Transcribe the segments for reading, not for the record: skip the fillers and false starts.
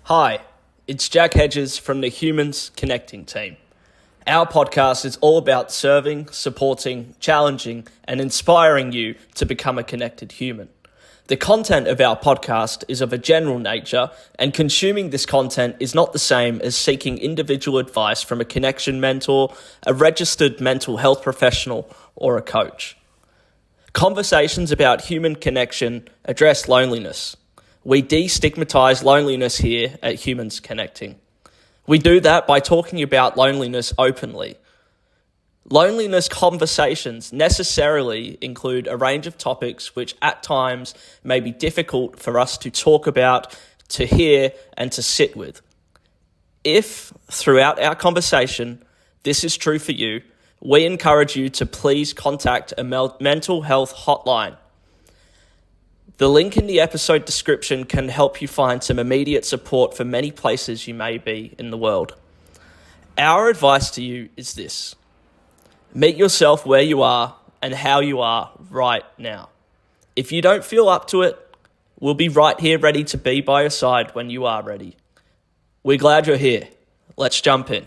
Hi, it's Jack Hedges from the Humans Connecting team. Our podcast is all about serving, supporting, challenging, and inspiring you to become a connected human. The content of our podcast is of a general nature, and consuming this content is not the same as seeking individual advice from a connection mentor, a registered mental health professional, or a coach. Conversations about human connection address loneliness. We destigmatize loneliness here at Humans Connecting. We do that by talking about loneliness openly. Loneliness conversations necessarily include a range of topics which at times may be difficult for us to talk about, to hear, and to sit with. If, throughout our conversation, this is true for you, we encourage you to please contact a mental health hotline. The link in the episode description can help you find some immediate support for many places you may be in the world. Our advice to you is this: meet yourself where you are and how you are right now. If you don't feel up to it, we'll be right here ready to be by your side when you are ready. We're glad you're here. Let's jump in.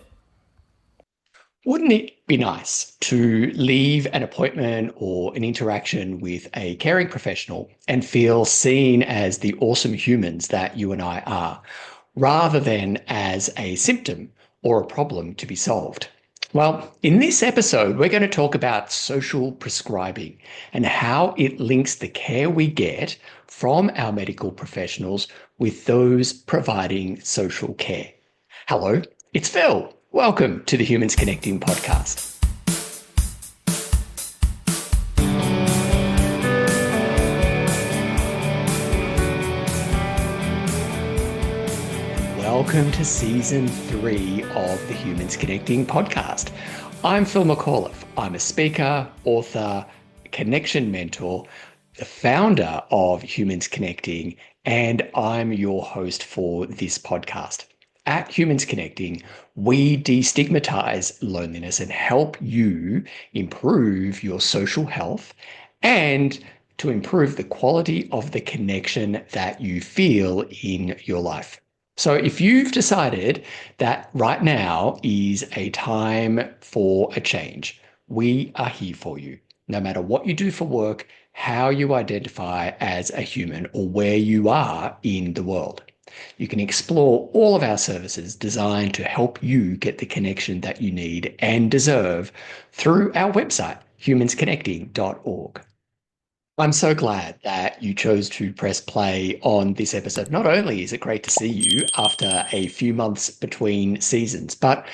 Wouldn't it be nice to leave an appointment or an interaction with a caring professional and feel seen as the awesome humans that you and I are, rather than as a symptom or a problem to be solved? Well, in this episode, we're going to talk about social prescribing and how it links the care we get from our medical professionals with those providing social care. Hello, it's Phil. Welcome to the Humans Connecting podcast. Welcome to season 3 of the Humans Connecting podcast. I'm Phil McAuliffe. I'm a speaker, author, connection mentor, the founder of Humans Connecting, and I'm your host for this podcast. At Humans Connecting, we destigmatize loneliness and help you improve your social health and to improve the quality of the connection that you feel in your life. So if you've decided that right now is a time for a change, we are here for you. No matter what you do for work, how you identify as a human, or where you are in the world. You can explore all of our services designed to help you get the connection that you need and deserve through our website, humansconnecting.org. I'm so glad that you chose to press play on this episode. Not only is it great to see you after a few months between seasons, but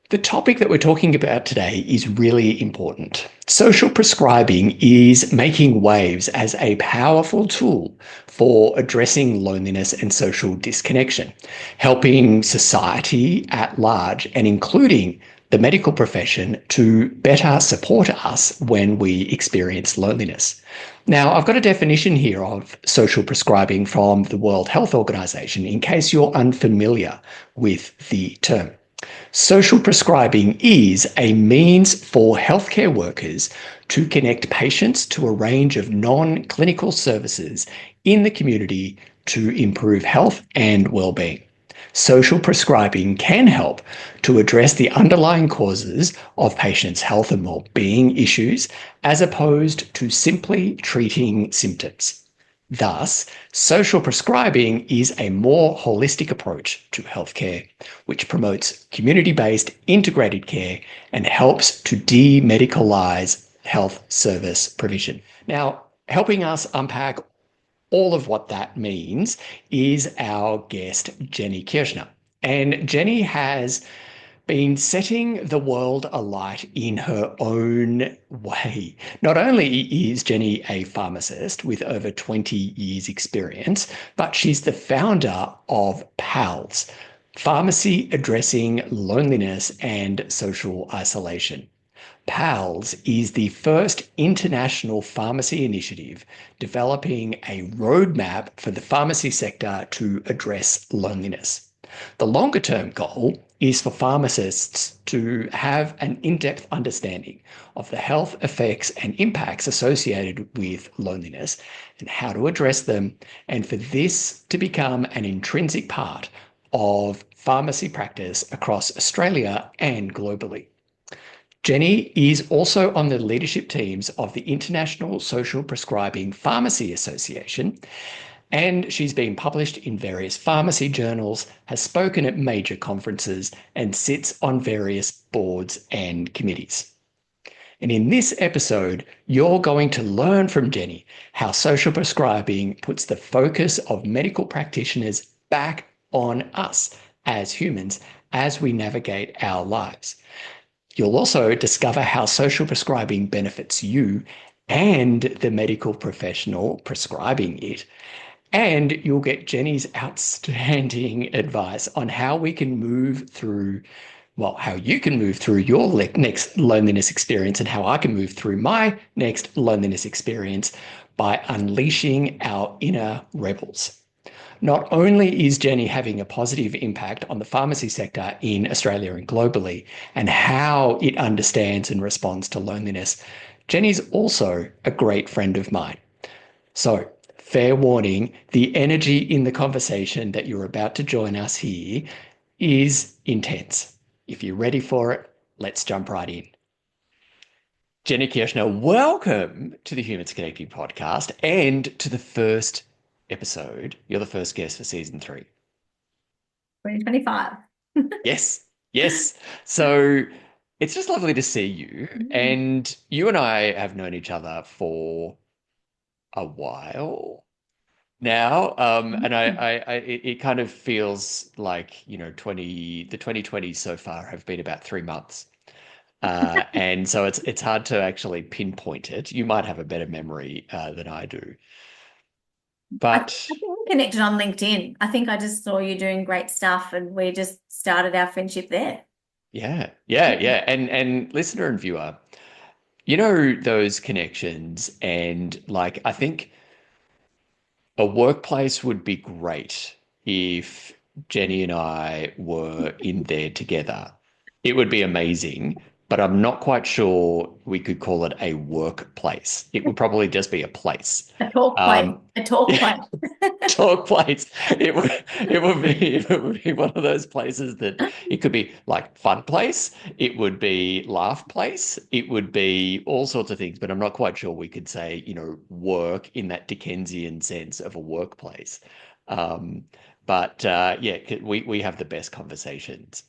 the topic that we're talking about today is really important. Social prescribing is making waves as a powerful tool for addressing loneliness and social disconnection, helping society at large and including the medical profession to better support us when we experience loneliness. Now, I've got a definition here of social prescribing from the World Health Organization in case you're unfamiliar with the term. Social prescribing is a means for healthcare workers to connect patients to a range of non-clinical services in the community to improve health and well-being. Social prescribing can help to address the underlying causes of patients' health and well-being issues as opposed to simply treating symptoms. Thus, social prescribing is a more holistic approach to healthcare, which promotes community-based integrated care and helps to demedicalize health service provision. Now, helping us unpack all of what that means is our guest, Jenny Kirschner. And Jenny has been setting the world alight in her own way. Not only is Jenny a pharmacist with over 20 years experience, but she's the founder of PALS, Pharmacy Addressing Loneliness and Social Isolation. PALS is the first international pharmacy initiative developing a roadmap for the pharmacy sector to address loneliness. The longer-term goal is for pharmacists to have an in-depth understanding of the health effects and impacts associated with loneliness and how to address them, and for this to become an intrinsic part of pharmacy practice across Australia and globally. Jenny is also on the leadership teams of the International Social Prescribing Pharmacy Association, and she's been published in various pharmacy journals, has spoken at major conferences, and sits on various boards and committees. And in this episode, you're going to learn from Jenny how social prescribing puts the focus of medical practitioners back on us as humans as we navigate our lives. You'll also discover how social prescribing benefits you and the medical professional prescribing it. And you'll get Jenny's outstanding advice on how we can move through, well, how you can move through your next loneliness experience and how I can move through my next loneliness experience by unleashing our inner rebels. Not only is Jenny having a positive impact on the pharmacy sector in Australia and globally and how it understands and responds to loneliness, Jenny's also a great friend of mine. So, fair warning, the energy in the conversation that you're about to join us here is intense. If you're ready for it, let's jump right in. Jenny Kirschner, welcome to the Humans Connecting podcast and to the first episode. You're the first guest for season 3. 2025. Yes. So it's just lovely to see you. And you and I have known each other for a while now. And it kind of feels like, the 2020s so far have been about 3 months. And so it's hard to actually pinpoint it. You might have a better memory than I do. But I think we connected on LinkedIn. I think I just saw you doing great stuff and we just started our friendship there. Yeah. And listener and viewer, those connections, and like I think a workplace would be great if Jenny and I were in there together. It would be amazing, but I'm not quite sure we could call it a workplace. It would probably just be a place. A talk place. A talk place. Talk place. It would be one of those places that it could be like fun place. It would be laugh place. It would be all sorts of things, but I'm not quite sure we could say, work in that Dickensian sense of a workplace. But we have the best conversations.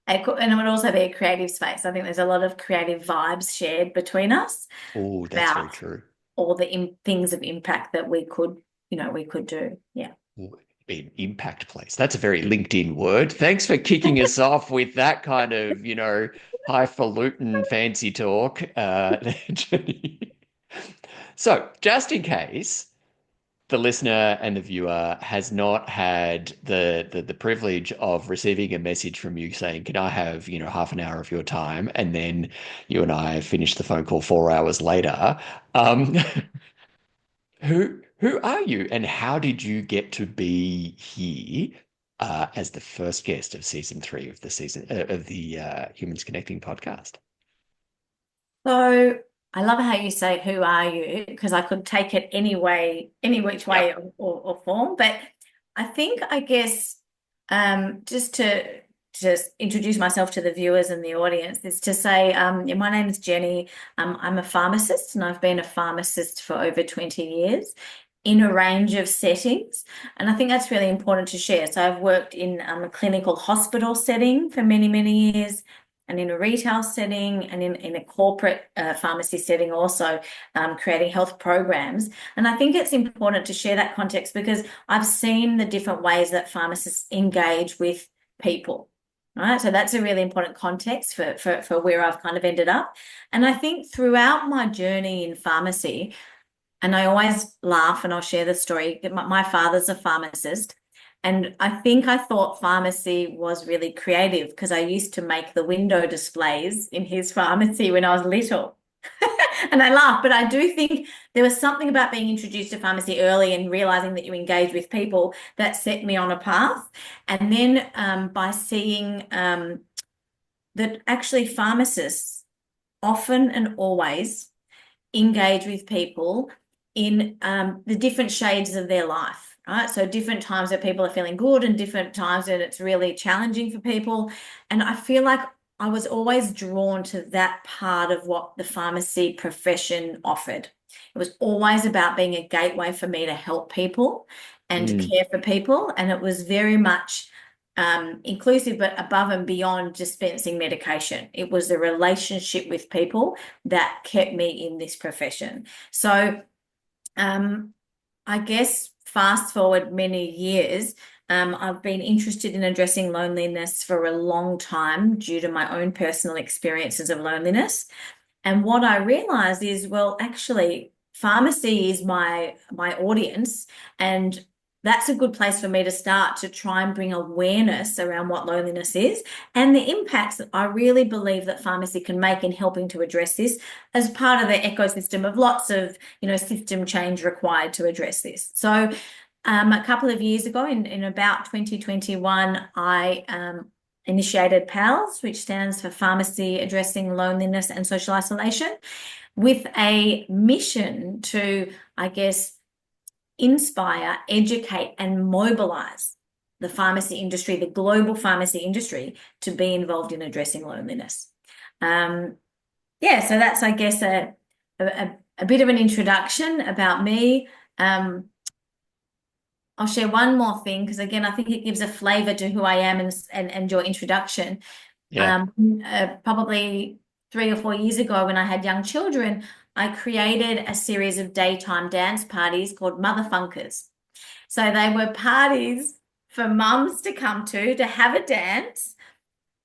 And it would also be a creative space. I think there's a lot of creative vibes shared between us. Oh, that's very true. All the things of impact that we could do. Yeah. Be an impact place. That's a very LinkedIn word. Thanks for kicking us off with that kind of, highfalutin fancy talk. So just in case the listener and the viewer has not had the privilege of receiving a message from you saying, can I have, half an hour of your time? And then you and I finish the phone call 4 hours later. Who are you and how did you get to be here as the first guest of season 3 of the Humans Connecting podcast? So I love how you say, who are you? Because I could take it any which way or form. But I guess just to introduce myself to the viewers and the audience is to say, my name is Jenny. I'm a pharmacist and I've been a pharmacist for over 20 years in a range of settings. And I think that's really important to share. So I've worked in a clinical hospital setting for many, many years, and in a retail setting and in a corporate pharmacy setting also, creating health programs. And I think it's important to share that context because I've seen the different ways that pharmacists engage with people, right? So that's a really important context for where I've kind of ended up. And I think throughout my journey in pharmacy, and I always laugh and I'll share the story, my father's a pharmacist. And I think I thought pharmacy was really creative because I used to make the window displays in his pharmacy when I was little. And I laugh, but I do think there was something about being introduced to pharmacy early and realizing that you engage with people that set me on a path. And then by seeing that actually pharmacists often and always engage with people in the different shades of their life. right? So different times that people are feeling good and different times that it's really challenging for people. And I feel like I was always drawn to that part of what the pharmacy profession offered. It was always about being a gateway for me to help people and to Mm, care for people. And it was very much inclusive, but above and beyond dispensing medication. It was the relationship with people that kept me in this profession. So I guess fast forward many years, I've been interested in addressing loneliness for a long time due to my own personal experiences of loneliness. And what I realized is, well, actually, pharmacy is my audience, and that's a good place for me to start to try and bring awareness around what loneliness is and the impacts that I really believe that pharmacy can make in helping to address this as part of the ecosystem of lots of, system change required to address this. So, a couple of years ago, in about 2021, I initiated PALS, which stands for Pharmacy Addressing Loneliness and Social Isolation, with a mission to, I guess, inspire, educate, and mobilize the pharmacy industry, the global pharmacy industry, to be involved in addressing loneliness. So that's, I guess, a bit of an introduction about me. I'll share one more thing because, again, I think it gives a flavor to who I am and your introduction. yeah. Probably 3 or 4 years ago, when I had young children, I created a series of daytime dance parties called Mother Funkers. So they were parties for mums to come to have a dance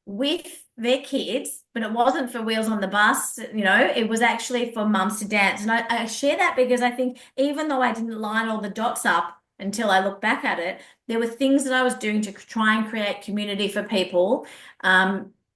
with their kids, but it wasn't for wheels on the bus, it was actually for mums to dance. And I share that because I think even though I didn't line all the dots up until I look back at it, there were things that I was doing to try and create community for people,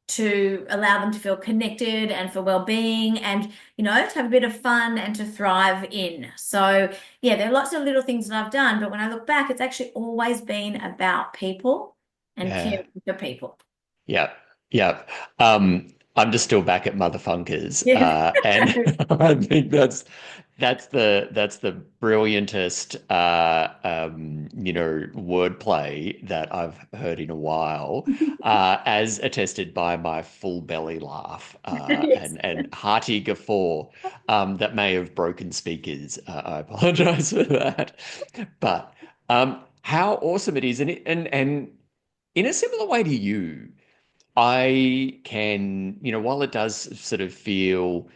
to allow them to feel connected and for well-being and, to have a bit of fun and to thrive in. So, yeah, there are lots of little things that I've done, but when I look back, it's actually always been about people and Yeah. caring for people. Yeah. Yeah. I'm just still back at motherfunkers. Yeah. And I think that's the brilliantest wordplay that I've heard in a while, as attested by my full belly laugh, Yes. and hearty guffaw, that may have broken speakers. I apologize for that. But how awesome it is, and in a similar way to you, I can, while it does sort of feel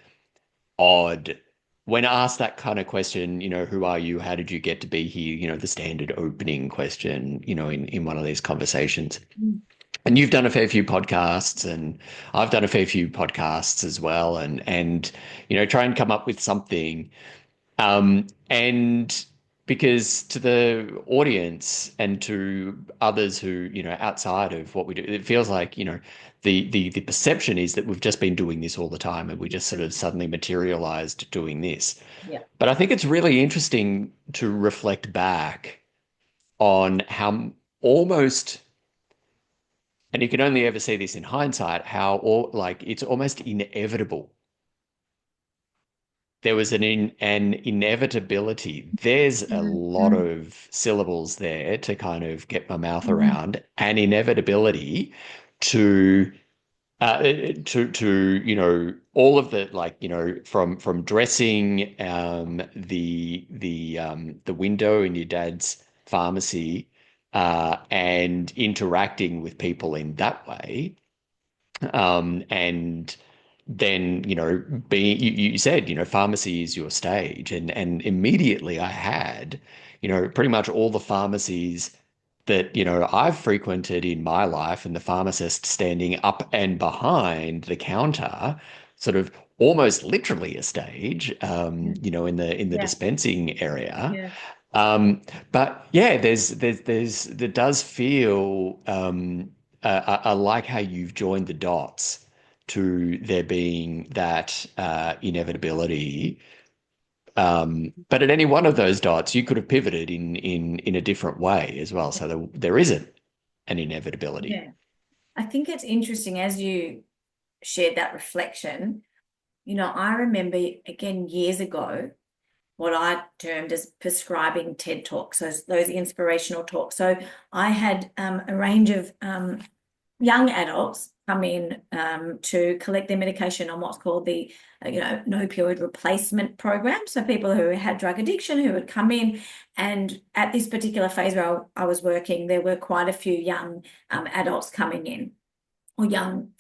odd when asked that kind of question, who are you? How did you get to be here? The standard opening question, in one of these conversations. Mm. And you've done a fair few podcasts, and I've done a fair few podcasts as well, and try and come up with something. And because to the audience and to others who, outside of what we do, it feels like, the perception is that we've just been doing this all the time and we just sort of suddenly materialized doing this. Yeah. But I think it's really interesting to reflect back on how almost, and you can only ever see this in hindsight, how all like it's almost inevitable. There was an inevitability. There's a lot Mm-hmm. of syllables there to kind of get my mouth Mm-hmm. around. An inevitability to all of the, like, from dressing the window in your dad's pharmacy, and interacting with people in that way, and then, being, you said, pharmacy is your stage. And immediately I had, pretty much all the pharmacies that, I've frequented in my life, and the pharmacist standing up and behind the counter, sort of almost literally a stage, in the Yeah. dispensing area. Yeah. But yeah, there does feel, I like how you've joined the dots to there being that inevitability. But at any one of those dots, you could have pivoted in a different way as well. So there isn't an inevitability. Yeah. I think it's interesting as you shared that reflection. I remember again years ago, what I termed as prescribing TED Talks, so those inspirational talks. So I had a range of young adults come in to collect their medication on what's called the an opioid replacement program. So people who had drug addiction who would come in, and at this particular phase where I was working, there were quite a few young adults coming in, or young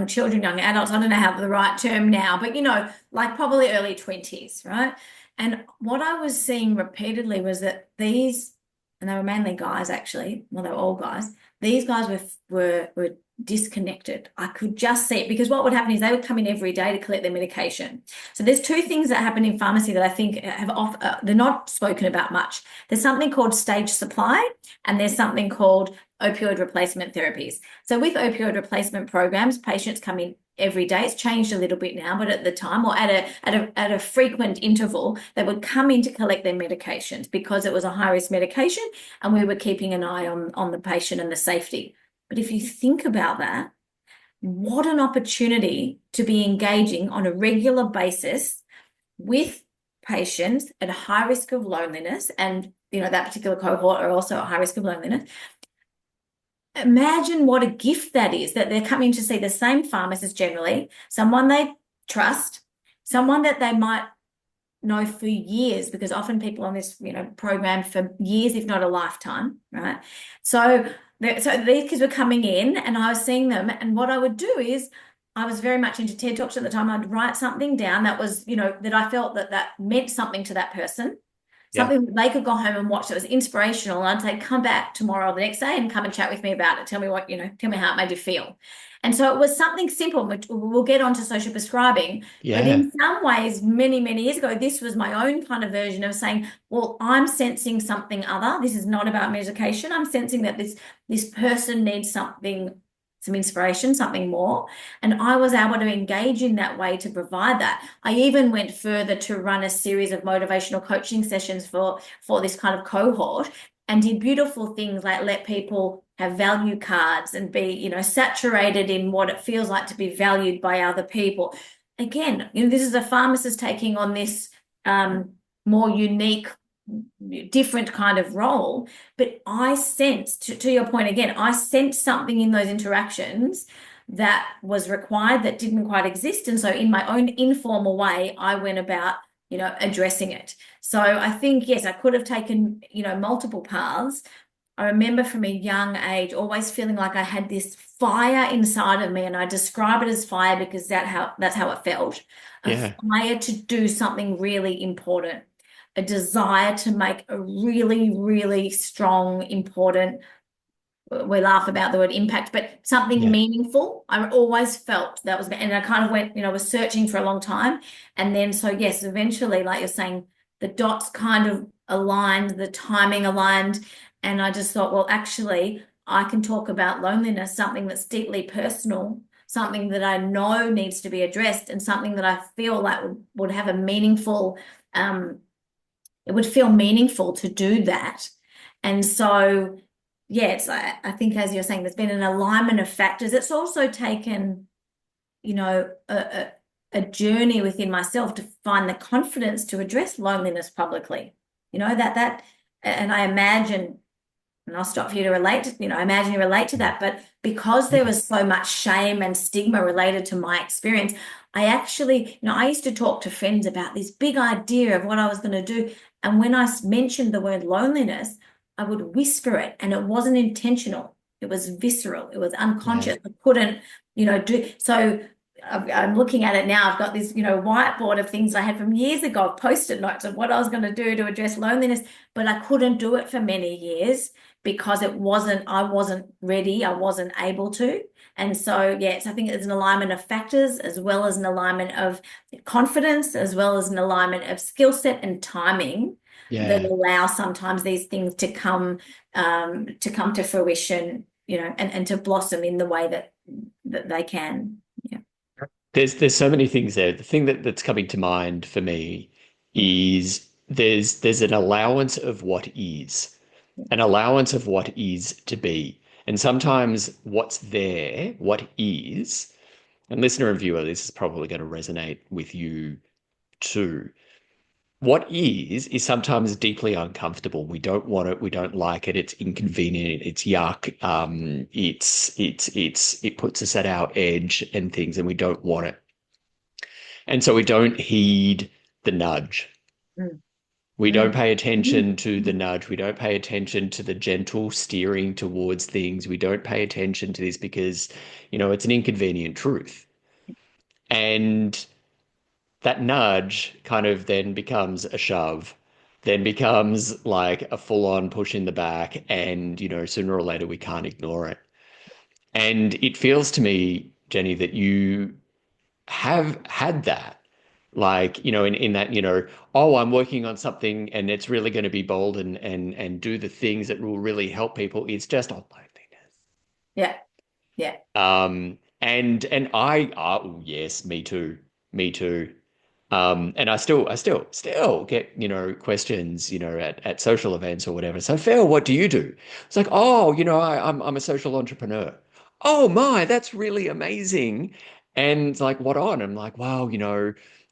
children, young adults. I don't know how the right term now, but like probably early 20s, right? And what I was seeing repeatedly was that these, and they were mainly guys actually, well, they were all guys, these guys were disconnected. I could just see it, because what would happen is they would come in every day to collect their medication. So there's two things that happen in pharmacy that I think they're not spoken about much. There's something called stage supply, and there's something called opioid replacement therapies. So with opioid replacement programs, patients come in every day. It's changed a little bit now, but at the time, or at a frequent interval, they would come in to collect their medications because it was a high-risk medication, and we were keeping an eye on the patient and the safety. But if you think about that, what an opportunity to be engaging on a regular basis with patients at high risk of loneliness, and that particular cohort are also at high risk of loneliness. Imagine what a gift that is, that they're coming to see the same pharmacist generally, someone they trust, someone that they might know for years, because often people on this program for years, if not a lifetime, right? So these kids were coming in, and I was seeing them, and what I would do is, I was very much into TED Talks at the time. I'd write something down that was, that I felt that meant something to that person, something that they could go home and watch that was inspirational. And I'd say, come back tomorrow or the next day and come and chat with me about it. Tell me tell me how it made you feel. And so it was something simple, which we'll get onto social prescribing. Yeah. But in some ways, many, many years ago, this was my own kind of version of saying, well, I'm sensing something other. This is not about medication. I'm sensing that this person needs something, some inspiration, something more. And I was able to engage in that way to provide that. I even went further to run a series of motivational coaching sessions for this kind of cohort, and did beautiful things like let people have value cards and be, saturated in what it feels like to be valued by other people. Again, this is a pharmacist taking on this more unique, different kind of role, but I sensed, to your point again, I sensed something in those interactions that was required, that didn't quite exist. And so in my own informal way, I went about addressing it. So I think, yes, I could have taken multiple paths. I remember from a young age always feeling like I had this fire inside of me, and I describe it as fire because that's how it felt. A fire to do something really important, a desire to make a really, really strong, important, we laugh about the word impact, but something meaningful. I always felt that was, and I kind of went, was searching for a long time. And then, so yes, eventually, like you're saying, the dots kind of aligned, the timing aligned. And I just thought, well, actually, I can talk about loneliness, something that's deeply personal, something that I know needs to be addressed, and something that I feel like would have a meaningful, it would feel meaningful to do that. And so, yes, I think, as you're saying, there's been an alignment of factors. It's also taken, a journey within myself to find the confidence to address loneliness publicly. And I imagine, and I'll stop for you to relate, I imagine you relate to that, but because there was so much shame and stigma related to my experience, I actually, I used to talk to friends about this big idea of what I was going to do. And when I mentioned the word loneliness, I would whisper it, and it wasn't intentional. It was visceral. It was unconscious. I couldn't, do. So I'm looking at it now. I've got this, whiteboard of things I had from years ago, Post-it notes of what I was going to do to address loneliness, but I couldn't do it for many years because I wasn't ready. I wasn't able to. And so, yes, I think there's an alignment of factors, as well as an alignment of confidence, as well as an alignment of skill set and timing that allow sometimes these things to come to fruition, and to blossom in the way that they can. Yeah. There's so many things there. The thing that's coming to mind for me is there's an allowance of what is, an allowance of what is to be. And sometimes what's there, what is, and listener and viewer, this is probably going to resonate with you too. what is sometimes deeply uncomfortable. We don't want it. We don't like it. It's inconvenient. It's yuck. It puts us at our edge and things, and we don't want it. And so we don't heed the nudge. Mm, We don't mm, pay attention to the mm. nudge. We don't pay attention to the gentle steering towards things. We don't pay attention to this because, it's an inconvenient truth. And that nudge kind of then becomes a shove, then becomes like a full-on push in the back, and sooner or later we can't ignore it. And it feels to me, Jenny, that you have had that, like, in that, oh, I'm working on something and it's really going to be bold and do the things that will really help people. It's just on loneliness. Yeah, yeah. And I, oh yes, me too, me too. And I still get, questions, at social events or whatever. So Phil, what do you do? It's like, oh, I'm a social entrepreneur. Oh my, that's really amazing. And it's like, what on? I'm like, wow,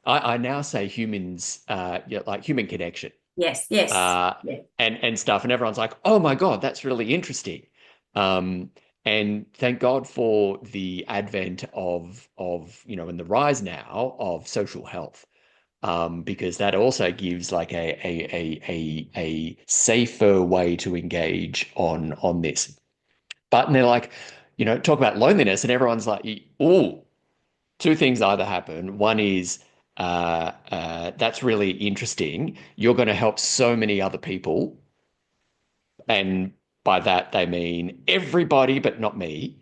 I now say humans, yeah, like human connection, Yes, yes. uh, Yeah. and stuff. And everyone's like, oh my God, that's really interesting. Um, and thank God for the advent of, and the rise now of social health, because that also gives like a safer way to engage on this. But and they're like, talk about loneliness, and everyone's like, oh, two things either happen. One is that's really interesting. You're going to help so many other people, and by that they mean everybody, but not me.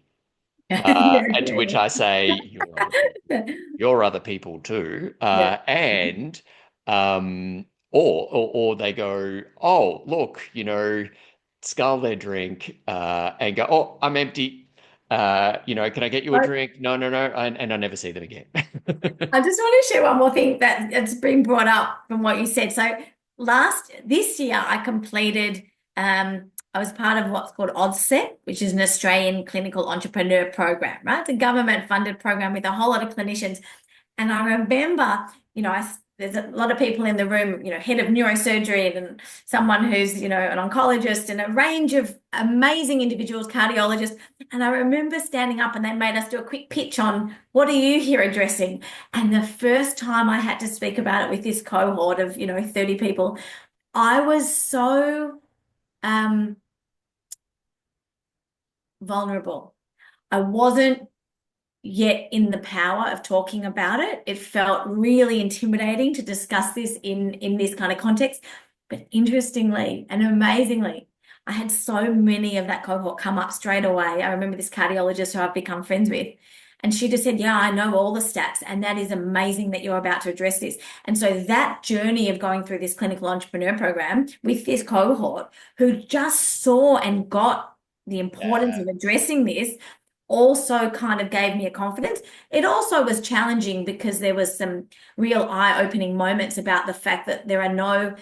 And to which I say, you're other people. You're other people too. Yeah. And or they go, oh, look, scull their drink and go, oh, I'm empty. Can I get you a I drink? No, no, no. And I never see them again. I just want to share one more thing that's been brought up from what you said. So this year I completed, I was part of what's called ODSET, which is an Australian clinical entrepreneur program, right? It's a government funded program with a whole lot of clinicians. And I remember, there's a lot of people in the room, head of neurosurgery and someone who's, an oncologist and a range of amazing individuals, cardiologists. And I remember standing up and they made us do a quick pitch on what are you here addressing? And the first time I had to speak about it with this cohort of, 30 people, I was so vulnerable. I wasn't yet in the power of talking about it. It felt really intimidating to discuss this in this kind of context. But interestingly and amazingly, I had so many of that cohort come up straight away. I remember this cardiologist who I've become friends with, and she just said, yeah, I know all the stats, and that is amazing that you're about to address this. And so that journey of going through this clinical entrepreneur program with this cohort who just saw and got the importance Yeah. of addressing this also kind of gave me a confidence. It also was challenging because there was some real eye-opening moments about the fact that there are no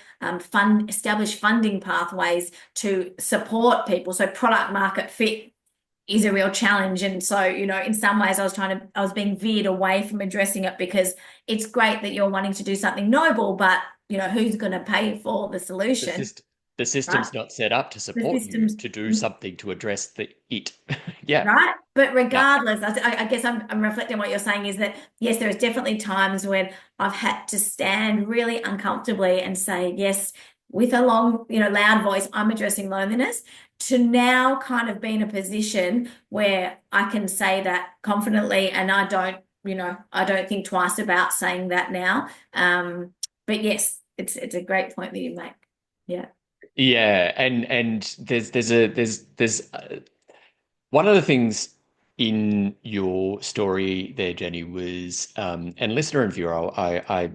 established funding pathways to support people. So product market fit is a real challenge. And so, in some ways I was being veered away from addressing it because it's great that you're wanting to do something noble, but who's going to pay for the The solution, system, the right? system's not set up to The support you systems. to do something to address the it. Yeah. Right. But Yeah. regardless, I guess I'm reflecting what you're saying is that, yes, there is definitely times when I've had to stand really uncomfortably and say, yes, with a long, loud voice, I'm addressing loneliness, to now kind of be in a position where I can say that confidently and I don't think twice about saying that now. But yes, it's a great point that you make. Yeah. Yeah, and there's one of the things in your story there, Jenny, was and listener and viewer, I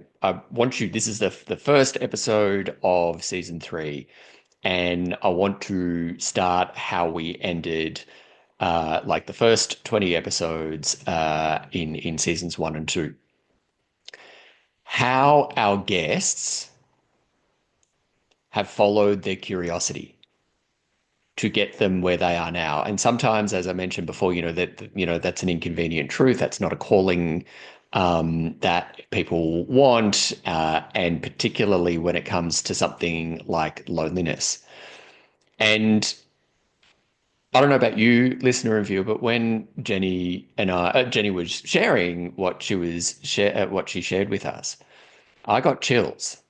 want you. This is the first episode of season 3, and I want to start how we ended, like the first 20 episodes in seasons 1 and 2. How our guests have followed their curiosity to get them where they are now. And sometimes, as I mentioned before, that's an inconvenient truth. That's not a calling. that people want, and particularly when it comes to something like loneliness. And I don't know about you, listener and viewer, but when Jenny was sharing what she shared with us, I got chills.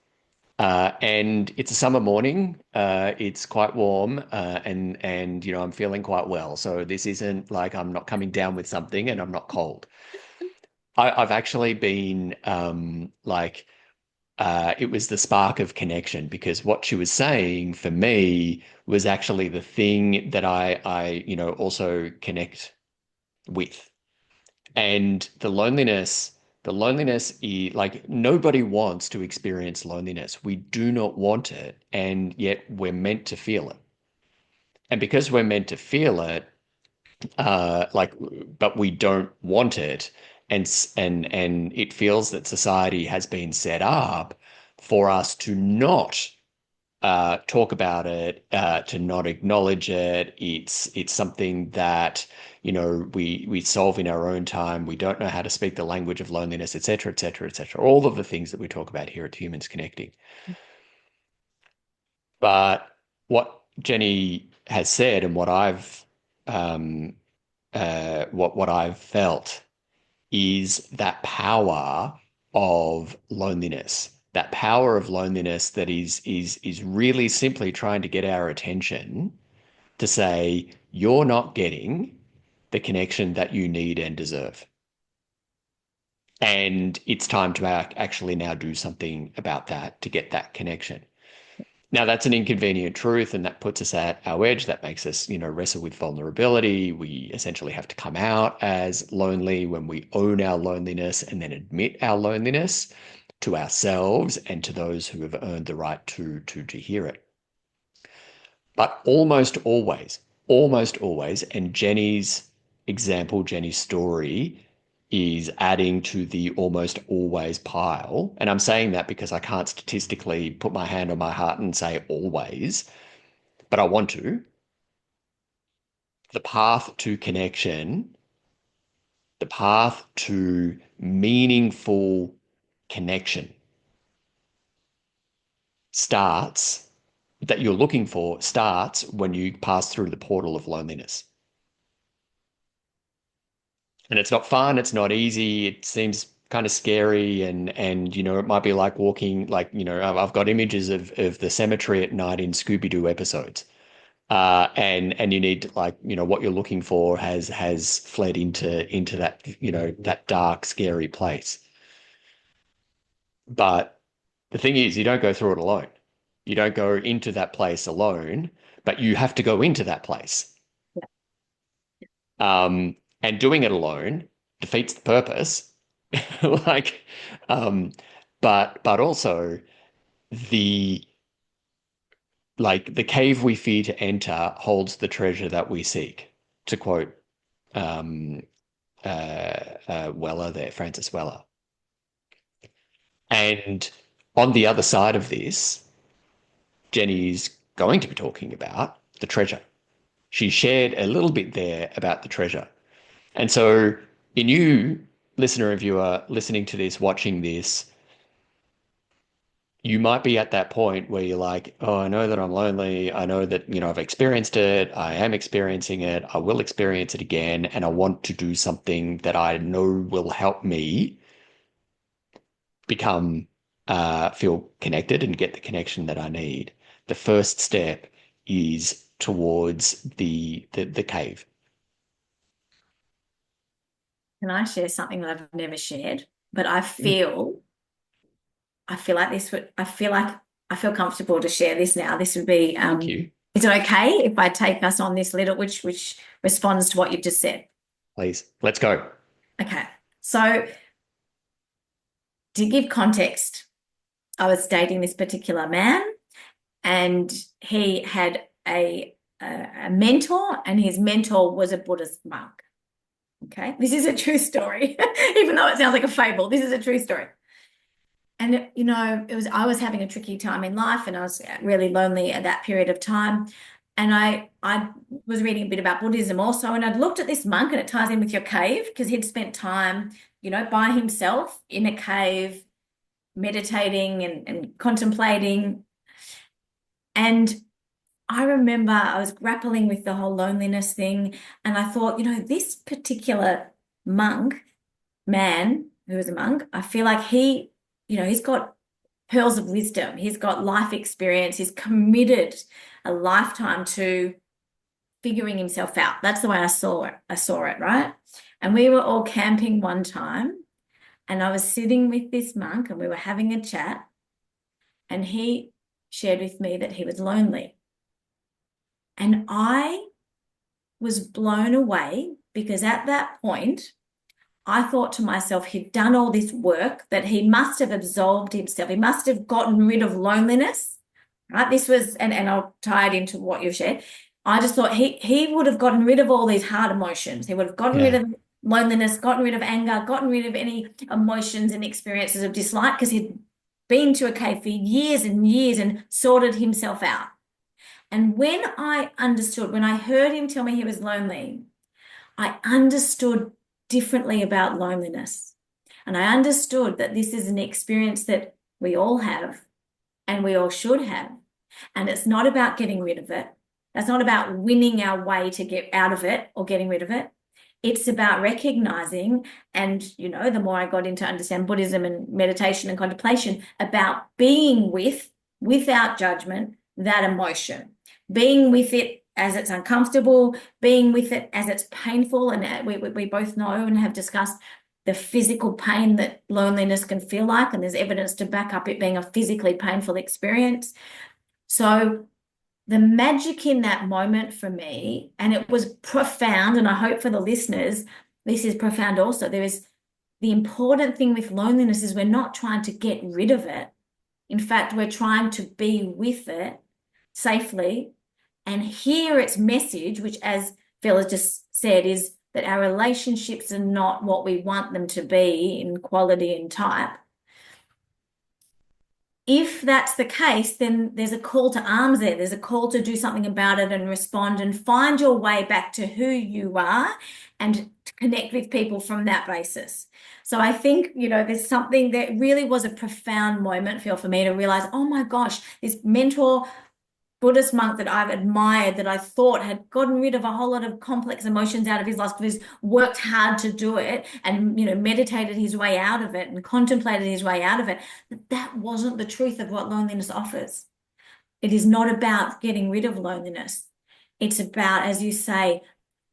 And it's a summer morning. It's quite warm, and I'm feeling quite well. So this isn't like I'm not coming down with something, and I'm not cold. I've actually been it was the spark of connection, because what she was saying for me was actually the thing that I also connect with. And the loneliness is like, nobody wants to experience loneliness. We do not want it, and yet we're meant to feel it. And because we're meant to feel it, like, but we don't want it, and it feels that society has been set up for us to not talk about it, to not acknowledge it. It's something that we solve in our own time. We don't know how to speak the language of loneliness, etc., etc., etc. All of the things that we talk about here at Humans Connecting. But what Jenny has said, and um, what I've felt, is that power of loneliness. That power of loneliness that is really simply trying to get our attention, to say, you're not getting the connection that you need and deserve. And it's time to actually now do something about that to get that connection. Now, that's an inconvenient truth, and that puts us at our edge. That makes us, wrestle with vulnerability. We essentially have to come out as lonely when we own our loneliness, and then admit our loneliness to ourselves and to those who have earned the right to hear it. But almost always, and Jenny's example, Jenny's story is adding to the almost always pile. And I'm saying that because I can't statistically put my hand on my heart and say always, but I want to. The path to connection, the path to meaningful connection starts, that you're looking for, starts when you pass through the portal of loneliness. And it's not fun, it's not easy, it seems kind of scary, and it might be like walking, like, I've got images of the cemetery at night in Scooby-Doo episodes. And you need to, like, what you're looking for has fled into that, that dark, scary place. But the thing is, you don't go through it alone. You don't go into that place alone, but you have to go into that place. And doing it alone defeats the purpose. Like, but also the the cave we fear to enter holds the treasure that we seek, to quote um, Weller there, Francis Weller. And on the other side of this, Jenny's going to be talking about the treasure. She shared a little bit there about the treasure. And so, in you, listener and viewer, listening to this, watching this, you might be at that point where you're like, oh, I know that I'm lonely. I know that, I've experienced it. I am experiencing it. I will experience it again. And I want to do something that I know will help me become, feel connected and get the connection that I need. The first step is towards the cave. Can I share something that I've never shared? But I feel like I feel comfortable to share this now. This would be, Thank you. is it okay if I take us on this little, which responds to what you've just said? Please, let's go. Okay. So to give context, I was dating this particular man, and he had a mentor, and his mentor was a Buddhist monk. Okay. This is a true story. Even though it sounds like a fable, this is a true story. And, I was having a tricky time in life, and I was really lonely at that period of time. And I was reading a bit about Buddhism also, and I'd looked at this monk, and it ties in with your cave because he'd spent time, by himself in a cave, meditating and contemplating. And I remember I was grappling with the whole loneliness thing, and I thought, this particular man who was a monk, I feel like he's got pearls of wisdom. He's got life experience. He's committed a lifetime to figuring himself out. That's the way I saw it. Right? And we were all camping one time, and I was sitting with this monk, and we were having a chat, and he shared with me that he was lonely. And I was blown away because at that point, I thought to myself, he'd done all this work, that he must have absolved himself. He must have gotten rid of loneliness, right? This was, and I'll tie it into what you've shared. I just thought he would have gotten rid of all these hard emotions. He would have gotten rid of loneliness, gotten rid of anger, gotten rid of any emotions and experiences of dislike because he'd been to a cave for years and years and sorted himself out. And when I heard him tell me he was lonely, I understood differently about loneliness. And I understood that this is an experience that we all have and we all should have. And it's not about getting rid of it. That's not about winning our way to get out of it or getting rid of it. It's about recognizing, and, the more I got into understand Buddhism and meditation and contemplation, about being without judgment, that emotion, being with it as it's uncomfortable, being with it as it's painful. And we both know and have discussed the physical pain that loneliness can feel like, and there's evidence to back up it being a physically painful experience. So the magic in that moment for me, and it was profound, and I hope for the listeners, this is profound also. There is the important thing with loneliness is we're not trying to get rid of it. In fact, we're trying to be with it safely and hear its message, which, as Phil has just said, is that our relationships are not what we want them to be in quality and type. If that's the case, then there's a call to arms there. There's a call to do something about it and respond and find your way back to who you are and to connect with people from that basis. So I think, there's something that really was a profound moment, Phil, for me to realize, oh my gosh, this mentor Buddhist monk that I've admired, that I thought had gotten rid of a whole lot of complex emotions out of his life because he's worked hard to do it and, meditated his way out of it and contemplated his way out of it, that wasn't the truth of what loneliness offers. It is not about getting rid of loneliness. It's about, as you say,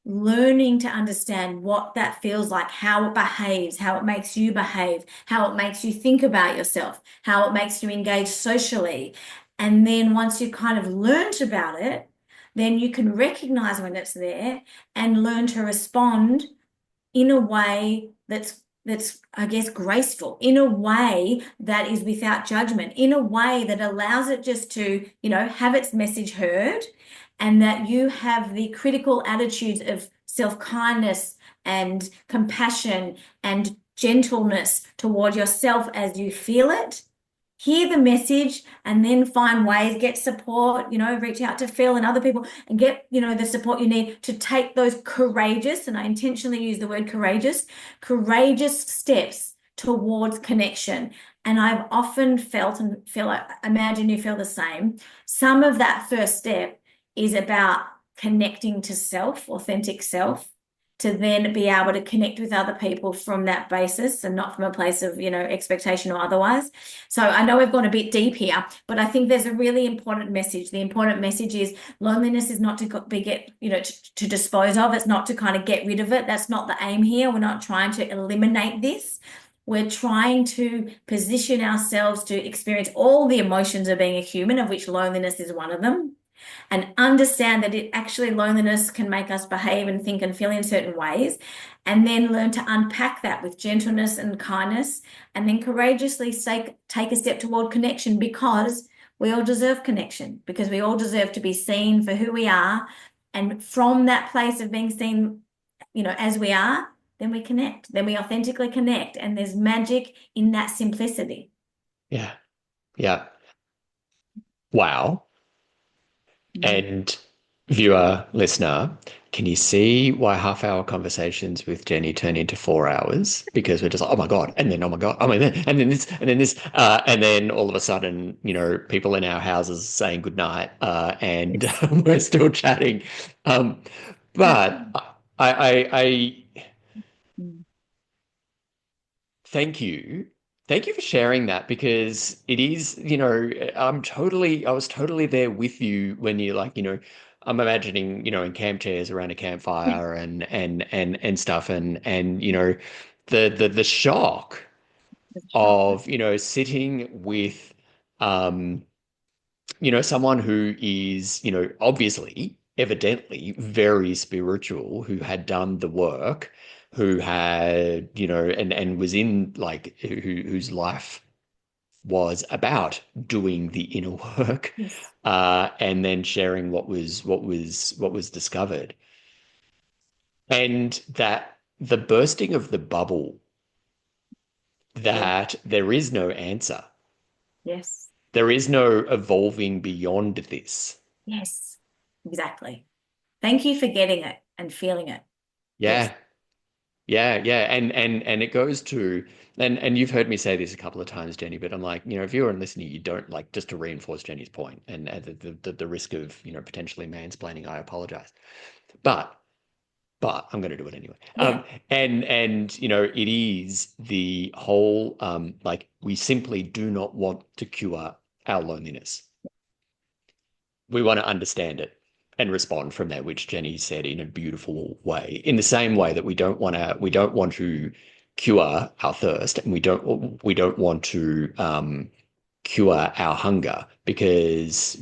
learning to understand what that feels like, how it behaves, how it makes you behave, how it makes you think about yourself, how it makes you engage socially. And then once you kind of learned about it, then you can recognize when it's there and learn to respond in a way that's, I guess, graceful, in a way that is without judgment, in a way that allows it just to, have its message heard, and that you have the critical attitudes of self-kindness and compassion and gentleness toward yourself as you feel it. Hear the message and then find ways, get support, reach out to Phil and other people and get, the support you need to take those courageous, and I intentionally use the word courageous steps towards connection. And I've often felt, and Phil, I imagine you feel the same, some of that first step is about connecting to self, authentic self, to then be able to connect with other people from that basis and not from a place of, expectation or otherwise. So I know we've gone a bit deep here, but I think there's a really important message. The important message is loneliness is not to to dispose of. It's not to kind of get rid of it. That's not the aim here. We're not trying to eliminate this. We're trying to position ourselves to experience all the emotions of being a human, of which loneliness is one of them, and understand that loneliness can make us behave and think and feel in certain ways, and then learn to unpack that with gentleness and kindness, and then courageously take a step toward connection, because we all deserve connection, because we all deserve to be seen for who we are. And from that place of being seen, as we are, then we connect, then we authentically connect. And there's magic in that simplicity. Yeah. Yeah. Wow. And viewer, listener, can you see why half-hour conversations with Jenny turn into 4 hours? Because we're just like, oh my God, and then oh my God, oh my God, and then this, and then this, and then all of a sudden, people in our houses saying goodnight, and Yes. we're still chatting. Um, but I Mm. thank you. Thank you for sharing that because it is, I was totally there with you when you like, I'm imagining, in camp chairs around a campfire and stuff and the shock That's right. of, sitting with um someone who is, obviously, evidently very spiritual, who had done the work, who had, and was in like whose life was about doing the inner work, Yes. and then sharing what was discovered, and that the bursting of the bubble Yeah. that there is no answer, Yes. there is no evolving beyond this. Yes. Exactly. Thank you for getting it and feeling it. Yes. Yeah. Yeah, yeah, and it goes to and you've heard me say this a couple of times, Jenny, but I'm like, if you're listening, you don't like just to reinforce Jenny's point and at the risk of potentially mansplaining, I apologize, but I'm going to do it anyway. Yeah. And it is the whole like we simply do not want to cure our loneliness. We want to understand it and respond from there, which Jenny said in a beautiful way. In the same way that we don't want to cure our thirst, and we don't want to cure our hunger because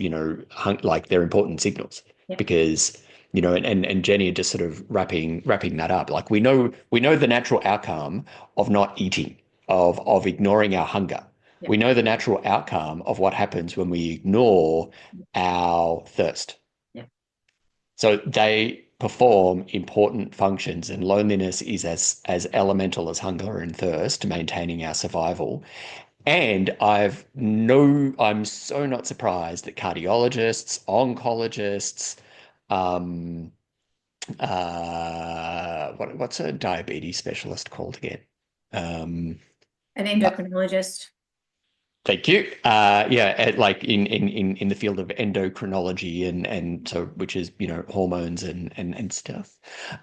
like they're important signals Yeah. because and Jenny are just sort of wrapping that up. Like we know the natural outcome of not eating, of ignoring our hunger. Yeah. We know the natural outcome of what happens when we ignore our thirst. Yeah. So they perform important functions, and loneliness is as elemental as hunger and thirst, maintaining our survival. And I'm so not surprised that cardiologists, oncologists, um, what's a diabetes specialist called again? Um, An endocrinologist. Thank you. Yeah, like in the field of endocrinology and so which is hormones and stuff.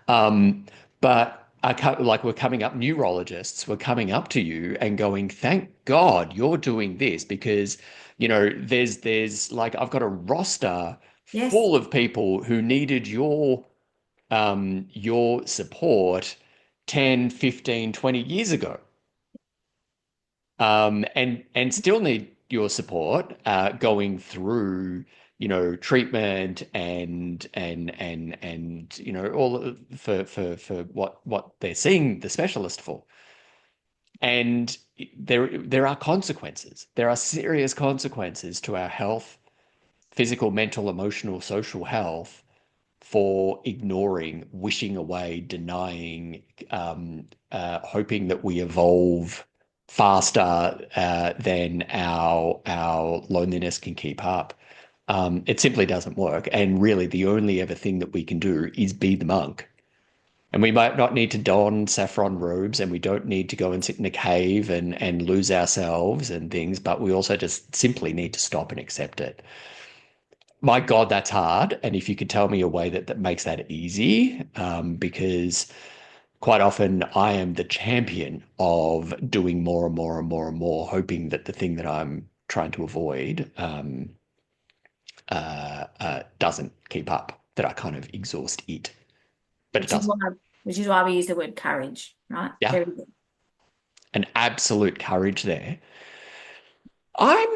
Um, but like we're coming up, neurologists were coming up to you and going, "Thank God you're doing this," because there's like I've got a roster Yes. full of people who needed your support 10, 15, 20 years ago, and still need your support going through treatment and all for what they're seeing the specialist for. And there are consequences. There are serious consequences to our health, physical, mental, emotional, social health, for ignoring, wishing away, denying, hoping that we evolve faster than our loneliness can keep up. It simply doesn't work. And really, the only ever thing that we can do is be the monk. And we might not need to don saffron robes, and we don't need to go and sit in a cave and lose ourselves and things, but we also just simply need to stop and accept it. My God, that's hard. And if you could tell me a way that makes that easy, because quite often I am the champion of doing more and more and more and more, hoping that the thing that I'm trying to avoid doesn't keep up, that I kind of exhaust it, but it Which is doesn't. why we use the word courage, right? Yeah, Very good. an absolute courage there. I'm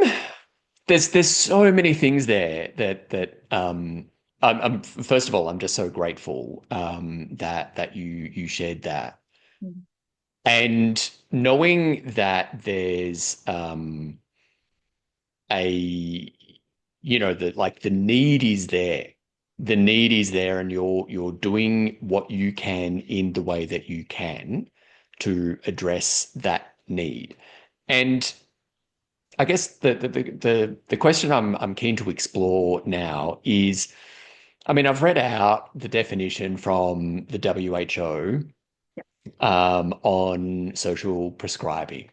there's so many things there that I'm first of all I'm just so grateful that you shared that, Mm. and knowing that there's a the like the need is there, and you're doing what you can in the way that you can to address that need. And I guess the question I'm keen to explore now is I mean, I've read out the definition from the WHO Yep. on social prescribing.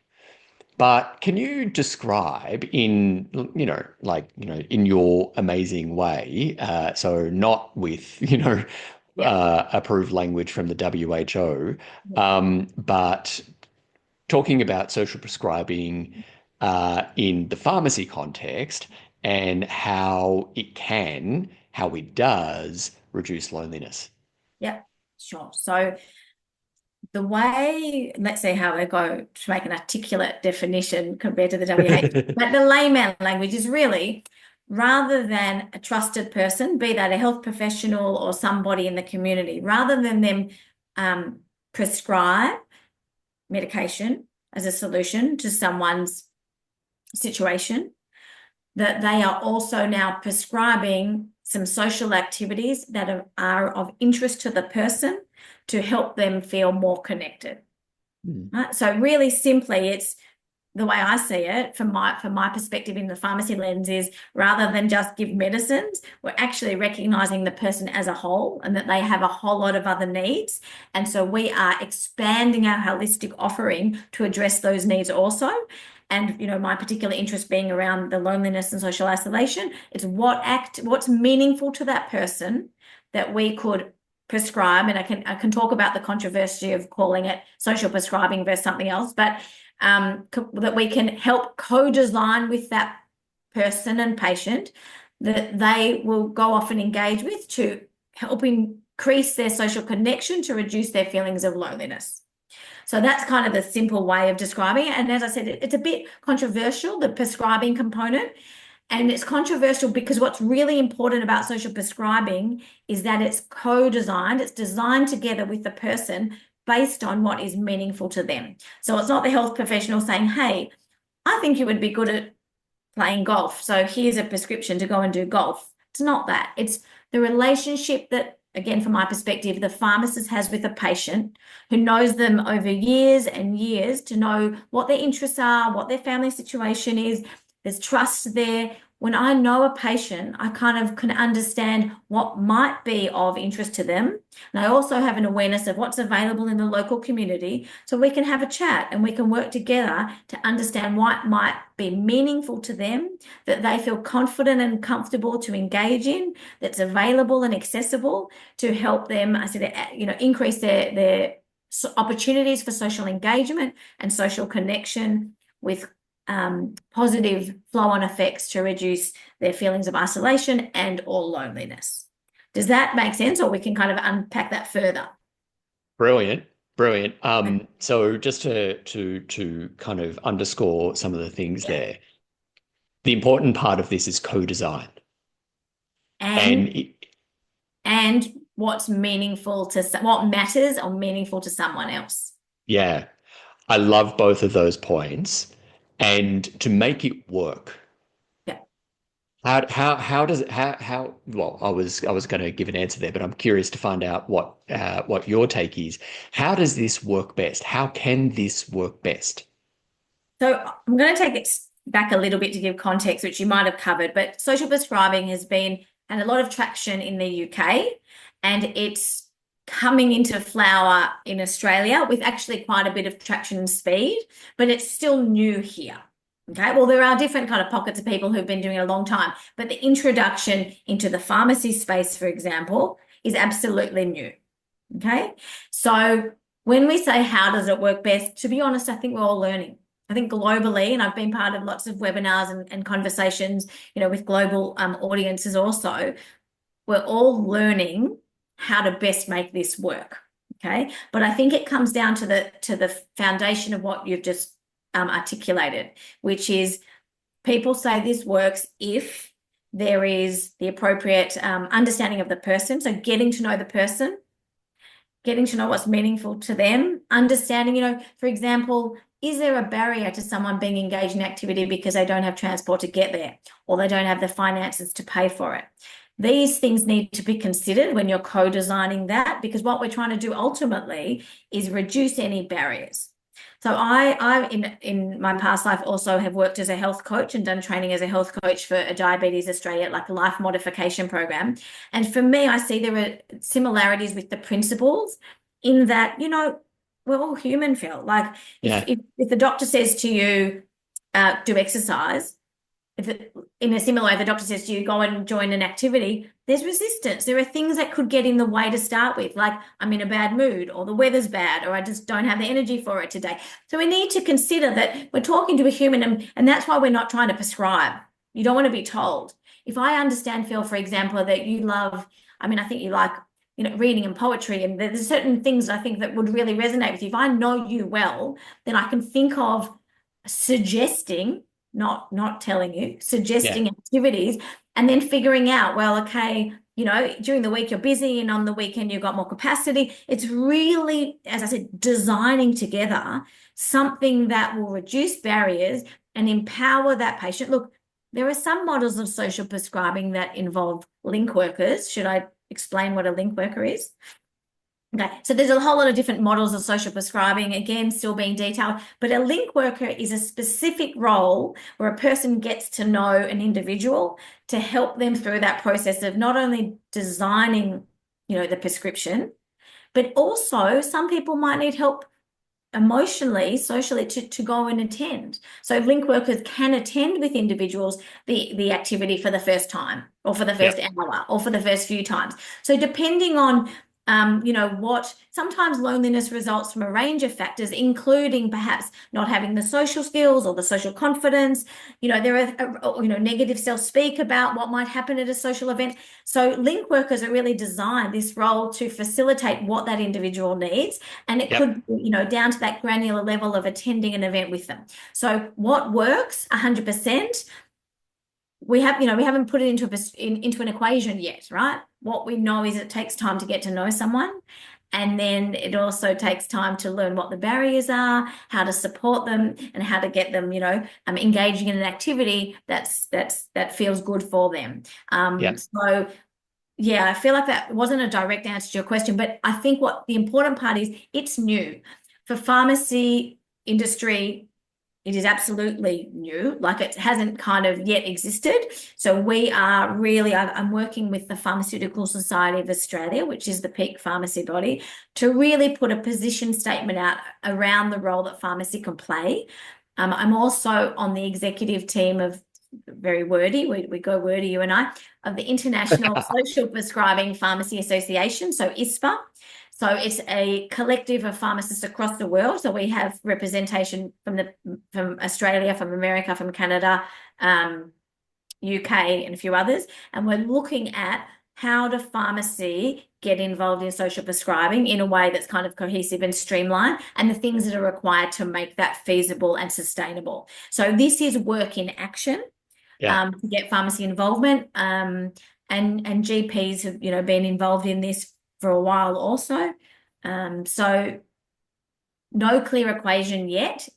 But can you describe in, in your amazing way, so not with, Yep. approved language from the WHO, Yep. but talking about social prescribing in the pharmacy context and how it does reduce loneliness. Yep. Sure. So the way, let's see how we go to make an articulate definition compared to the WHO, but the layman language is really rather than a trusted person, be that a health professional or somebody in the community, rather than them prescribe medication as a solution to someone's situation, that they are also now prescribing some social activities that are of interest to the person to help them feel more connected. Right? So really simply, it's the way I see it from my perspective in the pharmacy lens is rather than just give medicines, we're actually recognizing the person as a whole and that they have a whole lot of other needs. And so we are expanding our holistic offering to address those needs also. And, my particular interest being around the loneliness and social isolation, it's what's meaningful to that person that we could prescribe. And I can talk about the controversy of calling it social prescribing versus something else, but that we can help co-design with that person and patient that they will go off and engage with to help increase their social connection to reduce their feelings of loneliness. So that's kind of the simple way of describing it. And as I said, it's a bit controversial, the prescribing component. And it's controversial because what's really important about social prescribing is that it's co-designed, it's designed together with the person based on what is meaningful to them. So it's not the health professional saying, hey, I think you would be good at playing golf, so here's a prescription to go and do golf. It's not that. It's the relationship that, again, from my perspective, the pharmacist has with a patient who knows them over years and years to know what their interests are, what their family situation is. There's trust there. When I know a patient, I kind of can understand what might be of interest to them. And I also have an awareness of what's available in the local community. So we can have a chat and we can work together to understand what might be meaningful to them, that they feel confident and comfortable to engage in, that's available and accessible to help them, increase their opportunities for social engagement and social connection with positive flow-on effects to reduce their feelings of isolation and or loneliness. Does that make sense, or we can kind of unpack that further? Brilliant, brilliant. So just to kind of underscore some of the things there, the important part of this is co-design. And what's meaningful to what matters or meaningful to someone else. Yeah, I love both of those points. And to make it work, Yeah. how does it well, I was going to give an answer there, but I'm curious to find out what your take is. How does this work best? How can this work best? So I'm going to take it back a little bit to give context, which you might have covered, but social prescribing has had a lot of traction in the UK, and it's coming into flower in Australia with actually quite a bit of traction and speed, but it's still new here. Okay, well, there are different kind of pockets of people who've been doing it a long time, but the introduction into the pharmacy space, for example, is absolutely new. Okay, so when we say how does it work best, to be honest, I think we're all learning. I think globally, and I've been part of lots of webinars and conversations, with global audiences also, we're all learning how to best make this work. Okay, but I think it comes down to the foundation of what you've just articulated, which is people say this works if there is the appropriate understanding of the person. So getting to know the person, getting to know what's meaningful to them, understanding, for example, is there a barrier to someone being engaged in activity because they don't have transport to get there or they don't have the finances to pay for it? These things need to be considered when you're co-designing that, because what we're trying to do ultimately is reduce any barriers. So in my past life also have worked as a health coach and done training as a health coach for a Diabetes Australia, like a life modification program. And for me, I see there are similarities with the principles in that, we're all human, Phil. Like Yeah. if the doctor says to you, do exercise, in a similar way, the doctor says to you, go and join an activity, there's resistance. There are things that could get in the way to start with, like I'm in a bad mood, or the weather's bad, or I just don't have the energy for it today. So we need to consider that we're talking to a human, and that's why we're not trying to prescribe. You don't want to be told. If I understand, Phil, for example, that you love, I think you like, reading and poetry, and there's certain things I think that would really resonate with you. If I know you well, then I can think of suggesting, not telling you, suggesting activities, and then figuring out, well, okay, during the week you're busy and on the weekend you've got more capacity. It's really, as I said, designing together something that will reduce barriers and empower that patient. Look, there are some models of social prescribing that involve link workers. Should I explain what a link worker is? Okay, so there's a whole lot of different models of social prescribing, again, still being detailed, but a link worker is a specific role where a person gets to know an individual to help them through that process of not only designing, the prescription, but also some people might need help emotionally, socially to go and attend. So link workers can attend with individuals the activity for the first time or for the first hour or for the first few times. So depending on what sometimes loneliness results from a range of factors, including perhaps not having the social skills or the social confidence. There are, negative self-speak about what might happen at a social event. So link workers are really designed this role to facilitate what that individual needs. And it could, down to that granular level of attending an event with them. So what works 100%, we haven't put it into an equation yet, right? What we know is it takes time to get to know someone, and then it also takes time to learn what the barriers are, how to support them, and how to get them, engaging in an activity that feels good for them. So yeah, I feel like that wasn't a direct answer to your question, but I think what the important part is, it's new for pharmacy industry. It is absolutely new, like it hasn't kind of yet existed. So we are really, I'm working with the Pharmaceutical Society of Australia, which is the peak pharmacy body, to really put a position statement out around the role that pharmacy can play. I'm also on the executive team of, very wordy, we go wordy, you and I, of the International Social Prescribing Pharmacy Association, so ISPA. So it's a collective of pharmacists across the world. So we have representation from Australia, from America, from Canada, UK, and a few others. And we're looking at how do pharmacy get involved in social prescribing in a way that's kind of cohesive and streamlined, and the things that are required to make that feasible and sustainable. So this is work in action to get pharmacy involvement. And GPs have, been involved in this for a while also. So no clear equation yet,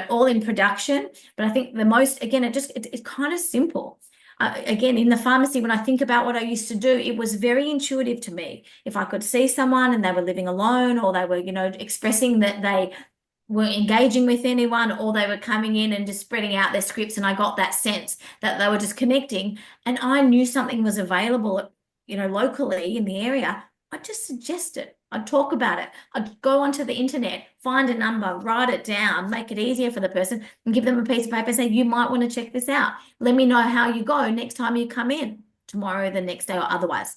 all in production. But I think the most, again, it's kind of simple. Again, in the pharmacy, when I think about what I used to do, it was very intuitive to me. If I could see someone and they were living alone, or they were, expressing that they weren't engaging with anyone, or they were coming in and just spreading out their scripts, and I got that sense that they were just connecting, and I knew something was available, locally in the area, I'd just suggest it. I'd talk about it. I'd go onto the internet, find a number, write it down, make it easier for the person, and give them a piece of paper and say, you might want to check this out. Let me know how you go next time you come in, tomorrow, the next day, or otherwise.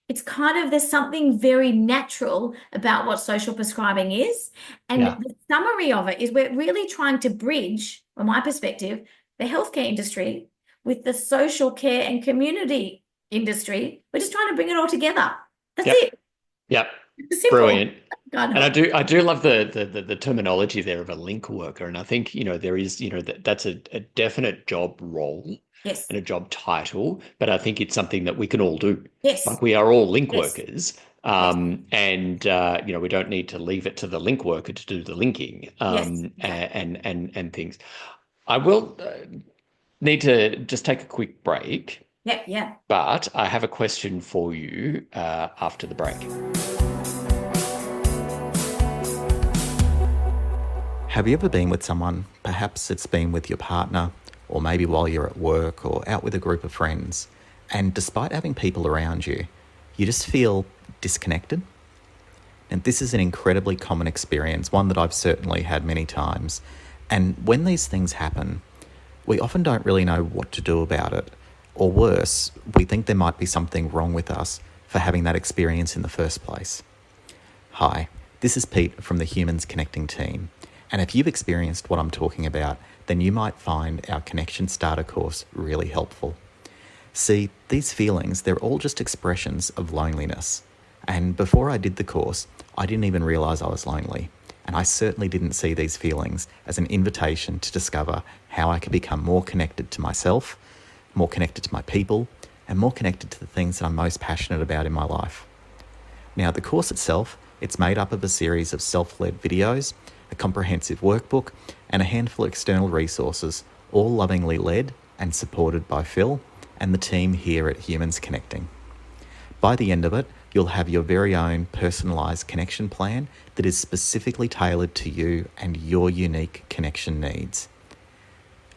It's kind of, there's something very natural about what social prescribing is. And the summary of it is we're really trying to bridge, from my perspective, the healthcare industry with the social care and community industry. We're just trying to bring it all together. That's it. Yep. It's simple. Brilliant. And I do love the terminology there of a link worker. And I think, there is, that's a definite job role. Yes. And a job title, but I think it's something that we can all do. Yes. Like, we are all link workers. And we don't need to leave it to the link worker to do the linking and things. I will need to just take a quick break. Yeah. But I have a question for you after the break. Have you ever been with someone, perhaps it's been with your partner, or maybe while you're at work or out with a group of friends, and despite having people around you, you just feel disconnected? And this is an incredibly common experience, one that I've certainly had many times. And when these things happen, we often don't really know what to do about it. Or worse, we think there might be something wrong with us for having that experience in the first place. Hi, this is Pete from the Humans Connecting team. And if you've experienced what I'm talking about, then you might find our Connection Starter course really helpful. See, these feelings, they're all just expressions of loneliness. And before I did the course, I didn't even realise I was lonely. And I certainly didn't see these feelings as an invitation to discover how I could become more connected to myself, more connected to my people, and more connected to the things that I'm most passionate about in my life. Now, the course itself, it's made up of a series of self-led videos, a comprehensive workbook, and a handful of external resources, all lovingly led and supported by Phil and the team here at Humans Connecting. By the end of it, you'll have your very own personalised connection plan that is specifically tailored to you and your unique connection needs.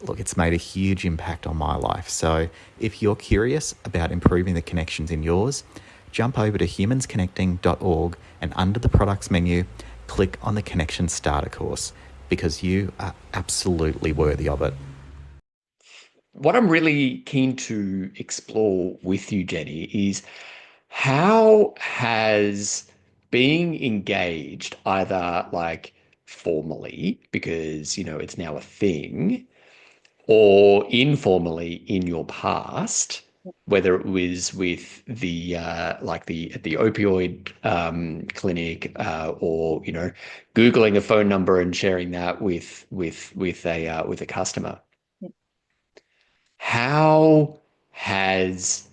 Look, it's made a huge impact on my life, so if you're curious about improving the connections in yours, jump over to humansconnecting.org and under the products menu, click on the Connection Starter course because you are absolutely worthy of it. What I'm really keen to explore with you, Jenny, is how has being engaged either like formally, because, it's now a thing, or informally in your past, whether it was with the at the opioid clinic, or Googling a phone number and sharing that with a customer. Yeah. How has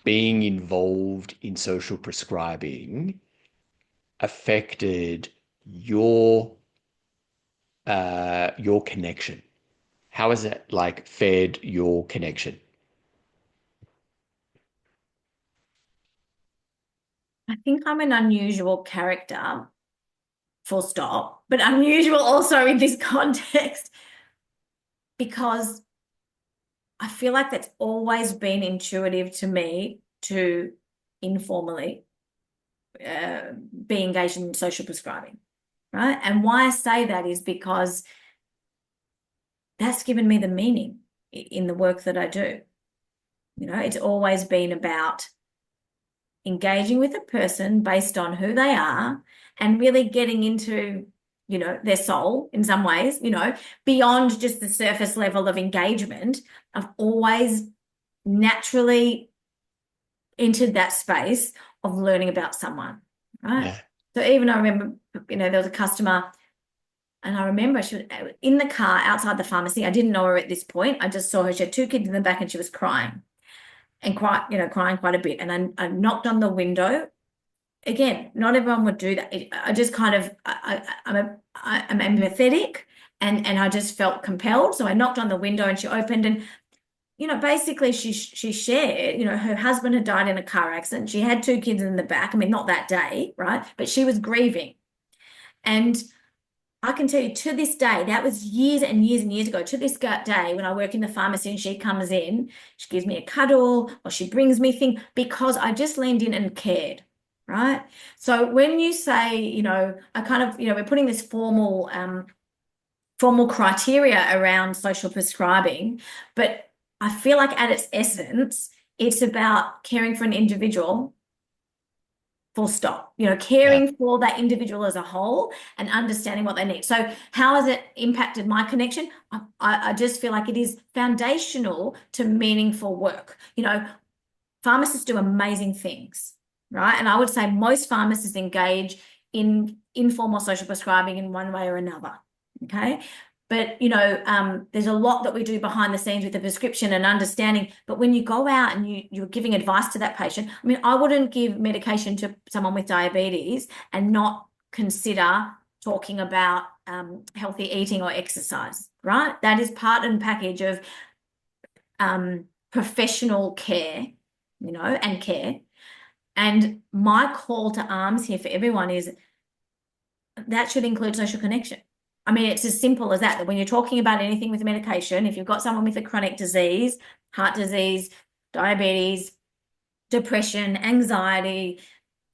being involved in social prescribing affected your connection? How has it fed your connection? I think I'm an unusual character, full stop, but unusual also in this context because I feel like that's always been intuitive to me to informally be engaged in social prescribing, right? And why I say that is because that's given me the meaning in the work that I do. It's always been about engaging with a person based on who they are and really getting into, their soul in some ways, beyond just the surface level of engagement. I've always naturally entered that space of learning about someone, right? Yeah. So even I remember, there was a customer and I remember she was in the car outside the pharmacy. I didn't know her at this point. I just saw her. She had two kids in the back and she was crying crying quite a bit. And I knocked on the window. Again, not everyone would do that. I just kind of, I'm empathetic and I just felt compelled. So I knocked on the window and she opened and, basically she shared, her husband had died in a car accident. She had two kids in the back. I mean, not that day, right? But she was grieving. And I can tell you to this day, that was years and years and years ago, to this day, when I work in the pharmacy and she comes in, she gives me a cuddle or she brings me things because I just leaned in and cared, right? So when you say, I kind of, we're putting this formal criteria around social prescribing, but I feel like at its essence, it's about caring for an individual. Full stop, caring for that individual as a whole and understanding what they need. So how has it impacted my connection? I just feel like it is foundational to meaningful work. Pharmacists do amazing things, right? And I would say most pharmacists engage in informal social prescribing in one way or another, okay? But, there's a lot that we do behind the scenes with the prescription and understanding. But when you go out and you're giving advice to that patient, I mean, I wouldn't give medication to someone with diabetes and not consider talking about healthy eating or exercise, right? That is part and package of professional care, and care. And my call to arms here for everyone is that should include social connection. I mean, it's as simple as that when you're talking about anything with medication, if you've got someone with a chronic disease, heart disease, diabetes, depression, anxiety,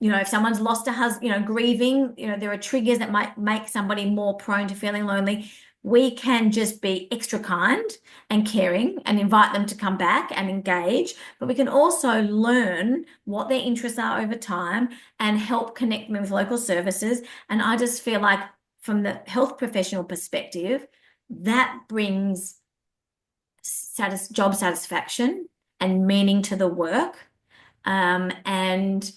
if someone's lost a husband, grieving, there are triggers that might make somebody more prone to feeling lonely. We can just be extra kind and caring and invite them to come back and engage, but we can also learn what their interests are over time and help connect them with local services. And I just feel like from the health professional perspective, that brings job satisfaction and meaning to the work. And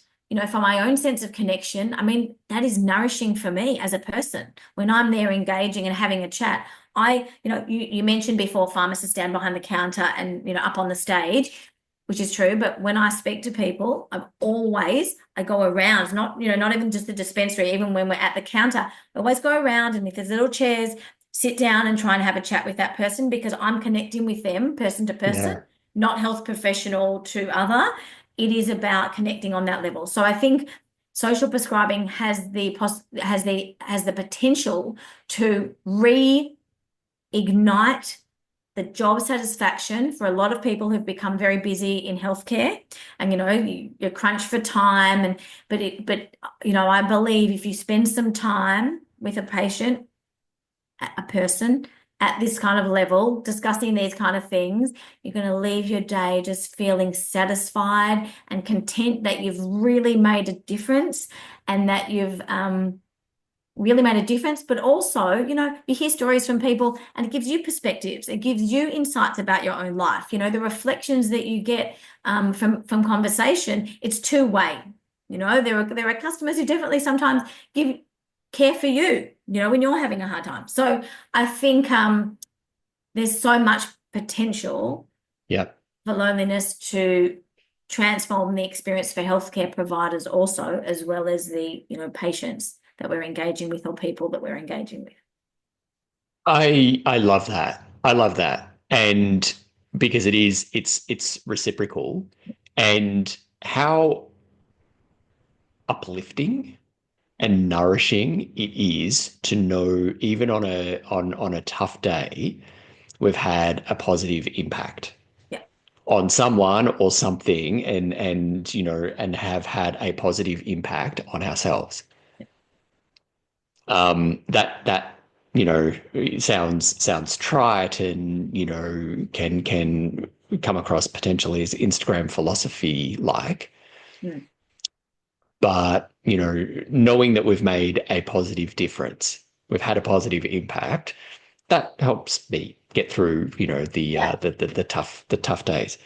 for my own sense of connection, I mean, that is nourishing for me as a person. When I'm there engaging and having a chat, you mentioned before pharmacists stand behind the counter and, up on the stage, which is true. But when I speak to people, I go around, not even just the dispensary, even when we're at the counter, I always go around, and if there's little chairs, sit down and try and have a chat with that person, because I'm connecting with them person to person, not health professional to other. It is about connecting on that level. So I think social prescribing has the potential to reignite the job satisfaction for a lot of people who've become very busy in healthcare, and you're crunched for time, but I believe if you spend some time with a patient, a person at this kind of level, discussing these kind of things, you're going to leave your day just feeling satisfied and content that you've really made a difference, and that you've really made a difference. But also, you hear stories from people and it gives you perspectives. It gives you insights about your own life. The reflections that you get from conversation, it's two-way. There are customers who definitely sometimes care for you, when you're having a hard time. So I think there's so much potential for loneliness to transform the experience for healthcare providers also, as well as the, patients that we're engaging with or people that we're engaging with. I love that. I love that. And because it's reciprocal, and how uplifting and nourishing it is to know, even on a tough day, we've had a positive impact on someone or something, and have had a positive impact on ourselves. That sounds trite, and can come across potentially as Instagram philosophy like. But, knowing that we've made a positive difference, we've had a positive impact, that helps me get through, the tough days.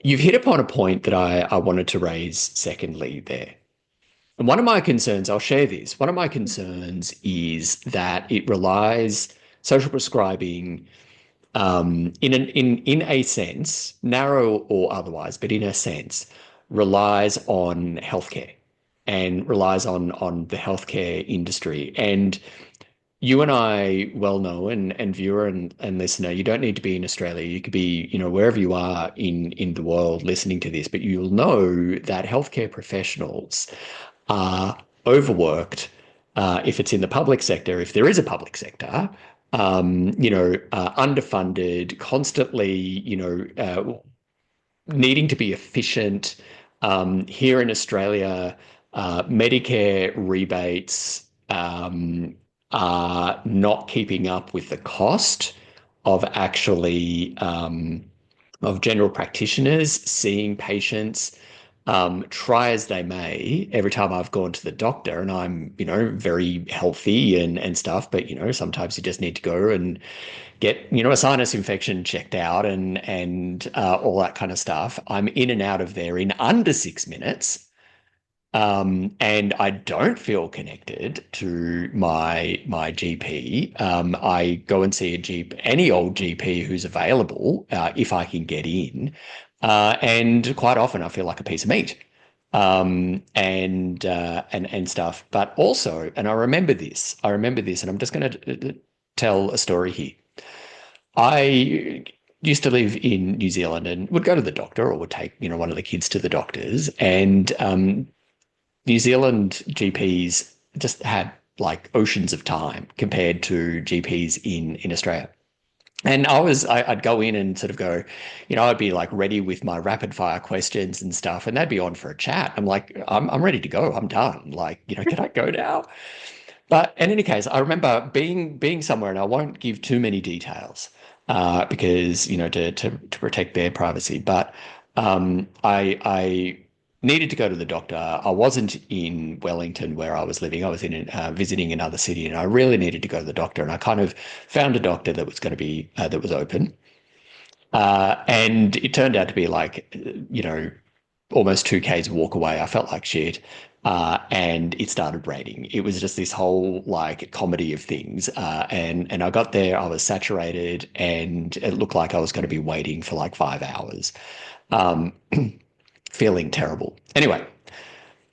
You've hit upon a point that I wanted to raise secondly there. And one of my concerns, I'll share this, one of my concerns is that social prescribing, in a sense, narrow or otherwise, but in a sense, relies on healthcare and relies on the healthcare industry. And you and I well know, and viewer and listener, you don't need to be in Australia. You could be, wherever you are in the world listening to this, but you'll know that healthcare professionals are overworked. If it's in the public sector, if there is a public sector, underfunded, constantly, needing to be efficient. Here in Australia, Medicare rebates are not keeping up with the cost of actually of general practitioners seeing patients. Try as they may, every time I've gone to the doctor, and I'm, very healthy and stuff, but, sometimes you just need to go and get, a sinus infection checked out and all that kind of stuff. I'm in and out of there in under 6 minutes. And I don't feel connected to my GP. I go and see any old GP who's available, if I can get in. And quite often I feel like a piece of meat, and stuff. But also, and I remember this, and I'm just going to tell a story here. I used to live in New Zealand and would go to the doctor, or would take, one of the kids to the doctors, and New Zealand GPs just had like oceans of time compared to GPs in Australia. And I'd go in and sort of go, I'd be like ready with my rapid fire questions and stuff, and they'd be on for a chat. I'm like, I'm ready to go. I'm done. Like, can I go now? But in any case, I remember being somewhere, and I won't give too many details because to protect their privacy. But I needed to go to the doctor. I wasn't in Wellington where I was living. I was in visiting another city, and I really needed to go to the doctor. And I kind of found a doctor that was going to be that was open, and it turned out to be like almost 2Ks walk away. I felt like shit. And it started raining. It was just this whole like comedy of things. And I got there, I was saturated, and it looked like I was going to be waiting for like 5 hours, feeling terrible. Anyway,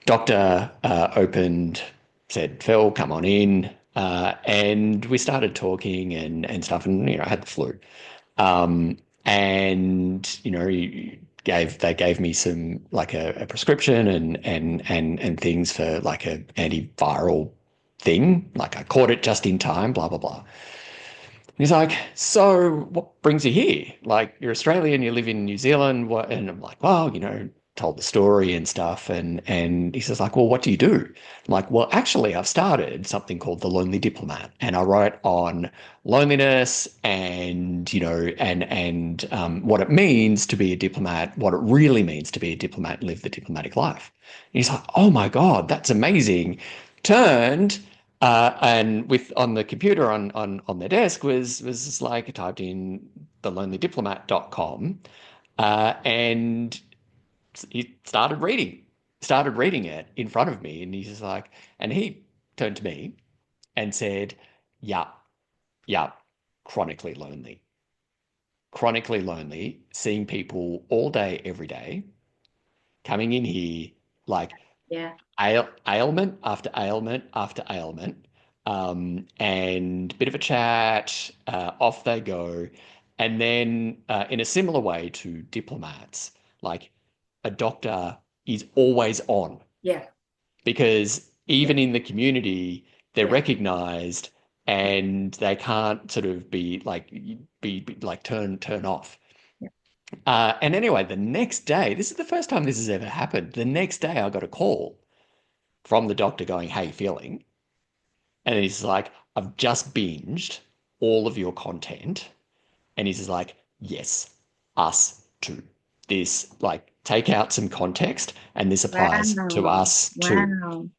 doctor opened, said, Phil, come on in. And we started talking and stuff, and I had the flu. And they gave me some like a prescription and things for like a antiviral thing. Like I caught it just in time, blah blah blah. He's like, so what brings you here? Like you're Australian, you live in New Zealand, what? And I'm like, well, told the story and stuff. And he says like, well, what do you do? I'm like, well, actually, I've started something called The Lonely Diplomat, and I write on loneliness and what it means to be a diplomat, what it really means to be a diplomat and live the diplomatic life. And he's like, oh my God, that's amazing. Turned and with on the computer on their desk was just like I typed in thelonelydiplomat.com and he started reading it in front of me, and he's just like, and he turned to me and said, yeah, chronically lonely, seeing people all day, every day, coming in here like ailment after ailment after ailment, and bit of a chat, off they go. And then in a similar way to diplomats, like a doctor is always on. Yeah. Because even in the community, they're recognized and they can't sort of be like turn off. Yeah. And anyway, the next day, this is the first time this has ever happened. The next day I got a call from the doctor going, how you feeling? And he's like, I've just binged all of your content. And he's like, yes, us too. This, like, take out some context, and this applies to us too.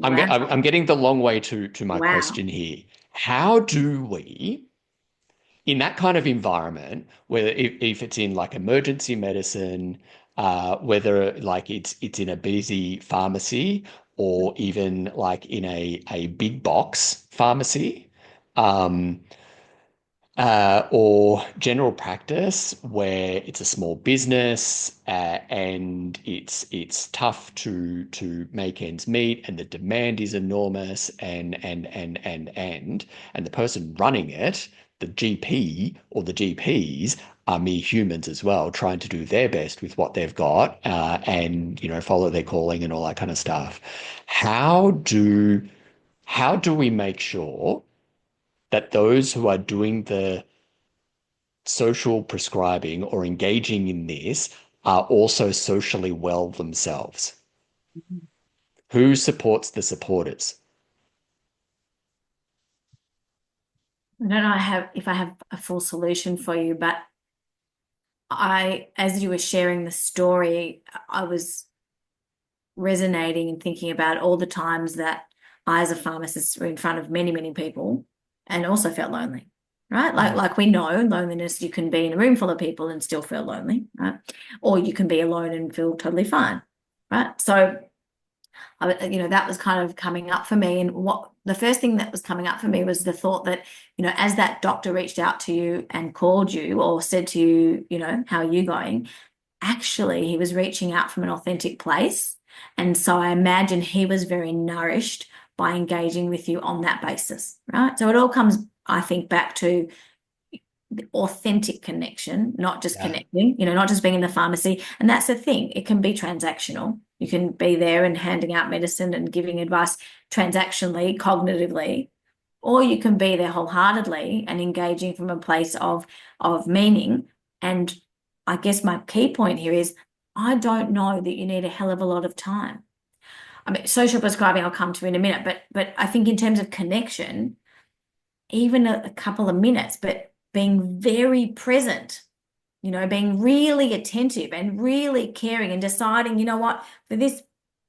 I'm getting the long way to my question here. How do we, in that kind of environment, whether if it's in like emergency medicine, whether like it's in a busy pharmacy or even like in a big box pharmacy, or general practice where it's a small business and it's tough to make ends meet, and the demand is enormous, and the person running it, the GP or the GPs, are mere humans as well, trying to do their best with what they've got, and follow their calling and all that kind of stuff. How do we make sure that those who are doing the social prescribing or engaging in this are also socially well themselves? Mm-hmm. Who supports the supporters? I don't know if I have a full solution for you, but as you were sharing the story, I was resonating and thinking about all the times that I, as a pharmacist, were in front of many, many people and also felt lonely, right? Like we know loneliness, you can be in a room full of people and still feel lonely, right? Or you can be alone and feel totally fine, right? So, that was kind of coming up for me. And the first thing that was coming up for me was the thought that, as that doctor reached out to you and called you or said to you, how are you going? Actually, he was reaching out from an authentic place. And so I imagine he was very nourished by engaging with you on that basis, right? So it all comes, I think, back to the authentic connection, not just connecting, not just being in the pharmacy. And that's the thing, it can be transactional. You can be there and handing out medicine and giving advice transactionally, cognitively, or you can be there wholeheartedly and engaging from a place of meaning. And I guess my key point here is I don't know that you need a hell of a lot of time. I mean, social prescribing I'll come to in a minute, but I think in terms of connection, even a couple of minutes, but being very present, being really attentive and really caring and deciding, you know what, for this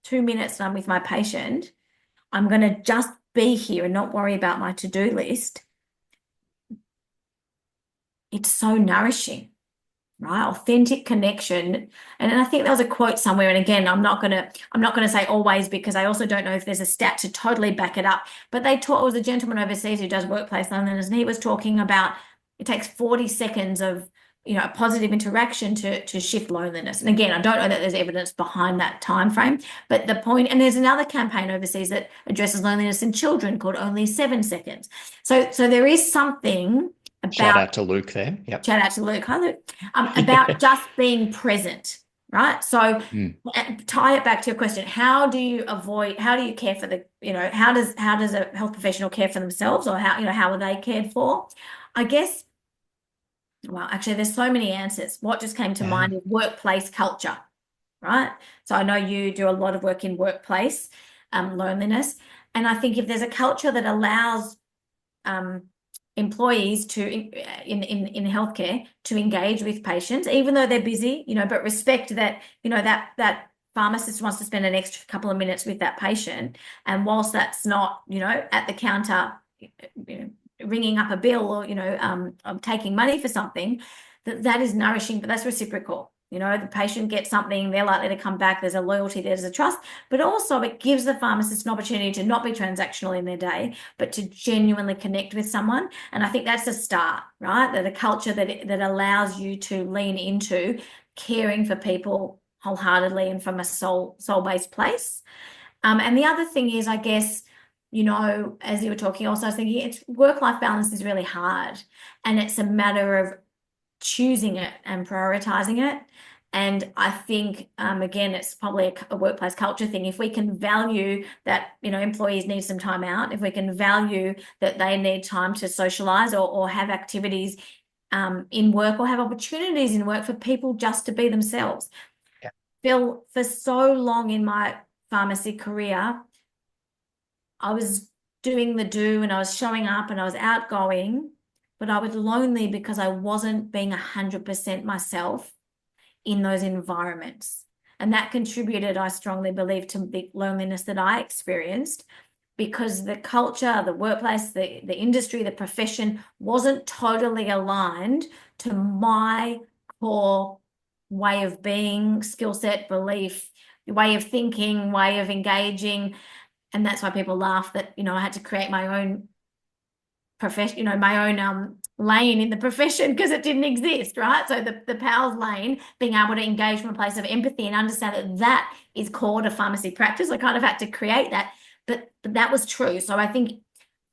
2 minutes that I'm with my patient, I'm going to just be here and not worry about my to-do list. It's so nourishing, right? Authentic connection. And I think there was a quote somewhere, and again, I'm not gonna say always, because I also don't know if there's a stat to totally back it up. But it was a gentleman overseas who does workplace loneliness, and he was talking about it takes 40 seconds of a positive interaction to shift loneliness. And again, I don't know that there's evidence behind that time frame, but the point, and there's another campaign overseas that addresses loneliness in children called Only 7 Seconds. So there is something about, shout out to Luke there. Yep. Shout out to Luke. Hi, Luke. About just being present, right? So tie it back to your question. How do you care for the, how does a health professional care for themselves, or how are they cared for? I guess, well, actually, there's so many answers. What just came to mind is workplace culture, right? So I know you do a lot of work in workplace loneliness. And I think if there's a culture that allows employees to in healthcare to engage with patients, even though they're busy, but respect that, that pharmacist wants to spend an extra couple of minutes with that patient. And whilst that's not, at the counter, ringing up a bill or, taking money for something, that is nourishing, but that's reciprocal. The patient gets something, they're likely to come back, there's a loyalty, there's a trust, but also it gives the pharmacist an opportunity to not be transactional in their day, but to genuinely connect with someone. And I think that's a start, right? That a culture that allows you to lean into caring for people wholeheartedly and from a soul-based place. And the other thing is, I guess, as you were talking, also I was thinking, it's work-life balance is really hard, and it's a matter of choosing it and prioritizing it. And I think, again, it's probably a workplace culture thing. If we can value that, employees need some time out, if we can value that they need time to socialize or have activities in work, or have opportunities in work for people just to be themselves. Yeah. Phil, for so long in my pharmacy career, I was doing the do and I was showing up and I was outgoing, but I was lonely because I wasn't being 100% myself in those environments. And that contributed, I strongly believe, to the loneliness that I experienced, because the culture, the workplace, the industry, the profession wasn't totally aligned to my core way of being, skill set, belief, way of thinking, way of engaging. And that's why people laugh that, I had to create my own profession, my own lane in the profession, because it didn't exist, right? So the PALS lane, being able to engage from a place of empathy and understand that is core to pharmacy practice. I kind of had to create that, but that was true. So I think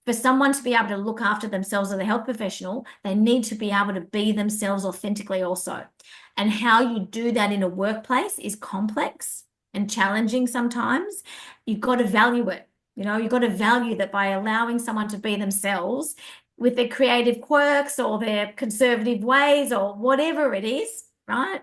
for someone to be able to look after themselves as a health professional, they need to be able to be themselves authentically also. And how you do that in a workplace is complex and challenging sometimes. You've got to value it. You've got to value that by allowing someone to be themselves with their creative quirks or their conservative ways or whatever it is, right?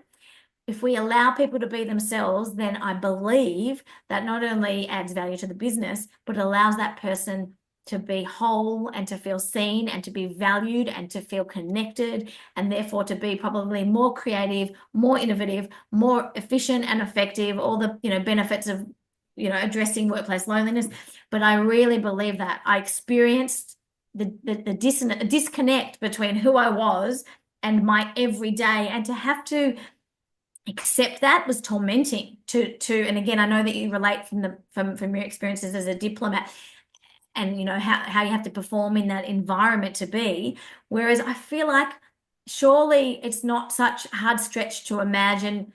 If we allow people to be themselves, then I believe that not only adds value to the business, but allows that person to be whole and to feel seen and to be valued and to feel connected, and therefore to be probably more creative, more innovative, more efficient and effective, all the benefits of addressing workplace loneliness. But I really believe that I experienced the disconnect between who I was and my everyday, and to have to accept that was tormenting and again, I know that you relate from your experiences as a diplomat, and how you have to perform in that environment to be, whereas I feel like surely it's not such a hard stretch to imagine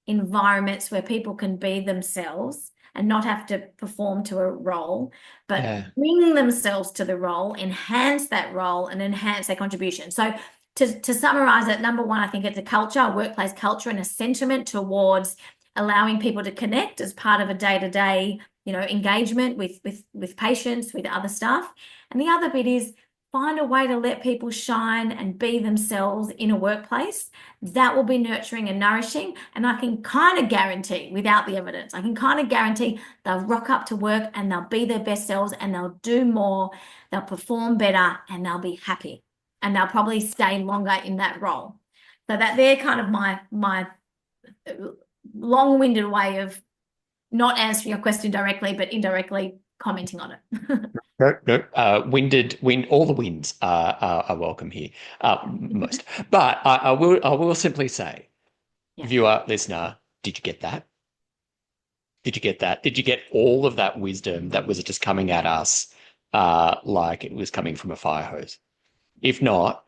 environments where people can be themselves and not have to perform to a role, but bring themselves to the role, enhance that role, and enhance their contribution. So to summarize it, number one, I think it's a culture, a workplace culture, and a sentiment towards allowing people to connect as part of a day-to-day, engagement with patients, with other staff. And the other bit is find a way to let people shine and be themselves in a workplace. That will be nurturing and nourishing. And I can kind of guarantee, without the evidence, I can kind of guarantee they'll rock up to work and they'll be their best selves and they'll do more, they'll perform better, and they'll be happy. And they'll probably stay longer in that role. So that they're kind of my long-winded way of not answering your question directly, but indirectly commenting on it. No. All the wins are welcome here, most. But I will simply say, Yeah. viewer, listener, did you get that? Did you get that? Did you get all of that wisdom that was just coming at us like it was coming from a fire hose? If not,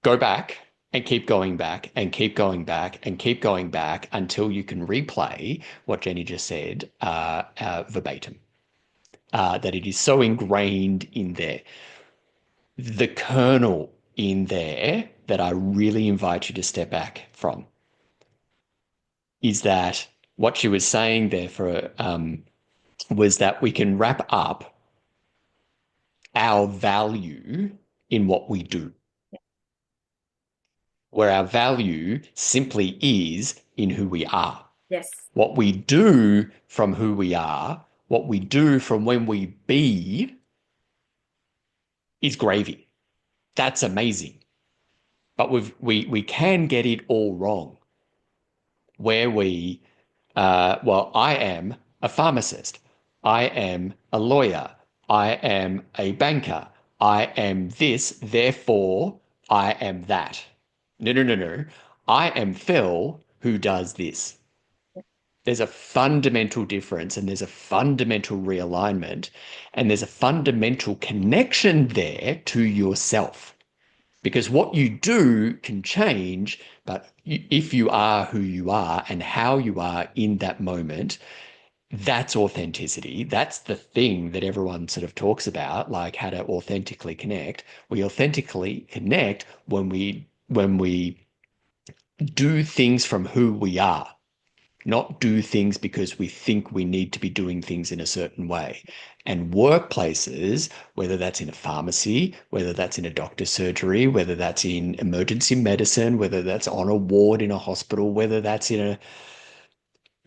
go back and keep going back and keep going back and keep going back until you can replay what Jenny just said verbatim. That it is so ingrained in there. The kernel in there that I really invite you to step back from is that what she was saying there was that we can wrap up our value in what we do, where our value simply is in who we are. Yes. What we do from who we are, what we do from when we be, is gravy. That's amazing. But we can get it all wrong. Where I am a pharmacist. I am a lawyer. I am a banker. I am this, therefore I am that. No. I am Phil who does this. There's a fundamental difference and there's a fundamental realignment and there's a fundamental connection there to yourself. Because what you do can change, but if you are who you are and how you are in that moment, that's authenticity. That's the thing that everyone sort of talks about, like how to authentically connect. We authentically connect when we do things from who we are, not do things because we think we need to be doing things in a certain way. And workplaces, whether that's in a pharmacy, whether that's in a doctor's surgery, whether that's in emergency medicine, whether that's on a ward in a hospital, whether that's in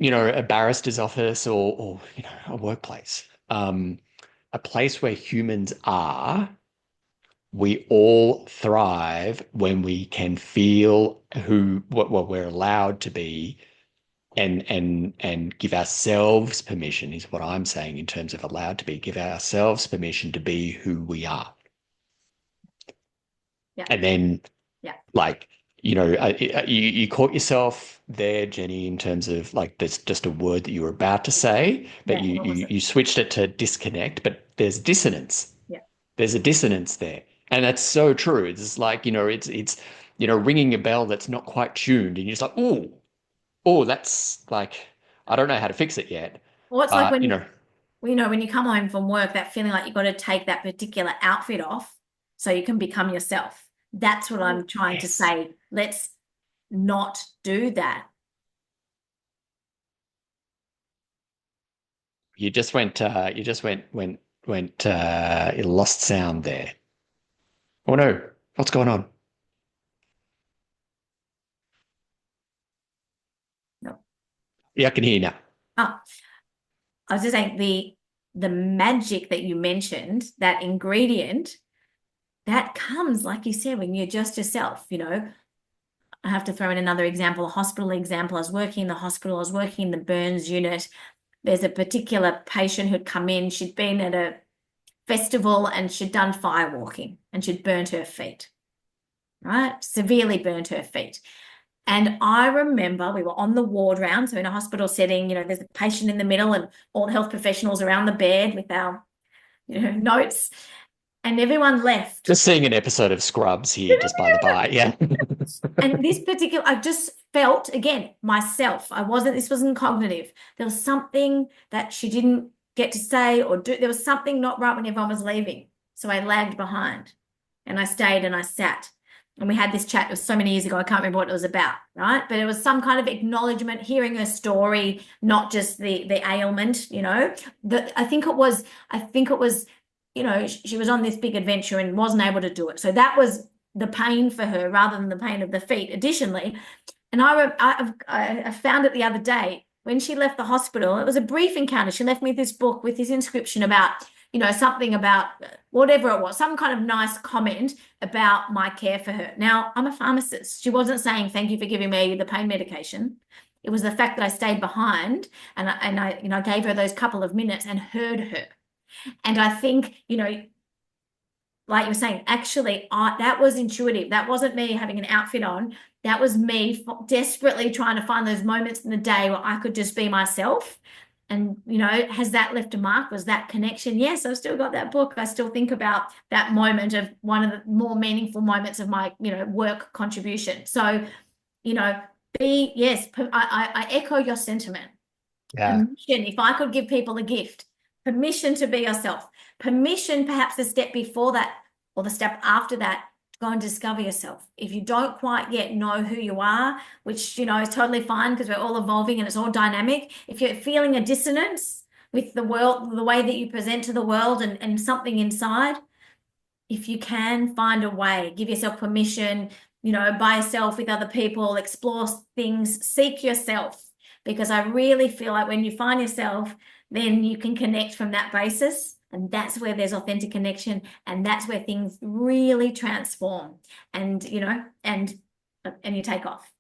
a barrister's office or a workplace, a place where humans are, we all thrive when we can feel what we're allowed to be and give ourselves permission is what I'm saying in terms of allowed to be, give ourselves permission to be who we are. Yeah. And then you caught yourself there, Jenny, in terms of like, there's just a word that you were about to say, but you switched it to disconnect, but there's dissonance. Yeah. There's a dissonance there. And that's so true. It's like, it's ringing a bell that's not quite tuned and you're just like, oh, that's like, I don't know how to fix it yet. Well, it's like when you come home from work, that feeling like you've got to take that particular outfit off so you can become yourself. That's what I'm trying to say. Let's not do that. You lost sound there. Oh no, what's going on? No. Yeah, I can hear you now. Oh, I was just saying the magic that you mentioned, that ingredient, that comes, like you said, when you're just yourself. I have to throw in another example, a hospital example. I was working in the hospital, I was working in the burns unit. There's a particular patient who'd come in, she'd been at a festival and she'd done fire walking and she'd burnt her feet, right? Severely burnt her feet. And I remember we were on the ward round, so in a hospital setting, there's a patient in the middle and all the health professionals around the bed with our, notes, and everyone left. Just seeing an episode of Scrubs here, just by the by, yeah. And I just felt, again, myself. This wasn't cognitive. There was something that she didn't get to say or do. There was something not right when everyone was leaving. So I lagged behind and I stayed and I sat. And we had this chat, it was so many years ago, I can't remember what it was about, right? But it was some kind of acknowledgement, hearing her story, not just the ailment, you know. I think it was, you know, she was on this big adventure and wasn't able to do it. So that was the pain for her rather than the pain of the feet. Additionally, and I found it the other day when she left the hospital. It was a brief encounter. She left me this book with this inscription about, you know, something about whatever it was, some kind of nice comment about my care for her. Now, I'm a pharmacist. She wasn't saying, thank you for giving me the pain medication. It was the fact that I stayed behind and I you know, gave her those couple of minutes and heard her. And I think, you know, like you were saying, actually, that was intuitive. That wasn't me having an outfit on. That was me desperately trying to find those moments in the day where I could just be myself. And, you know, has that left a mark? Was that connection? Yes, I've still got that book. I still think about that moment of one of the more meaningful moments of my, you know, work contribution. So, you know, yes, I echo your sentiment. Yeah. Permission, if I could give people a gift, permission to be yourself, permission, perhaps the step before that or the step after that, to go and discover yourself. If you don't quite yet know who you are, which, you know, is totally fine because we're all evolving and it's all dynamic. If you're feeling a dissonance with the world, the way that you present to the world and something inside, if you can find a way, give yourself permission, you know, by yourself, with other people, explore things, seek yourself. Because I really feel like when you find yourself, then you can connect from that basis. And that's where there's authentic connection. And that's where things really transform. And, you know, and you take off.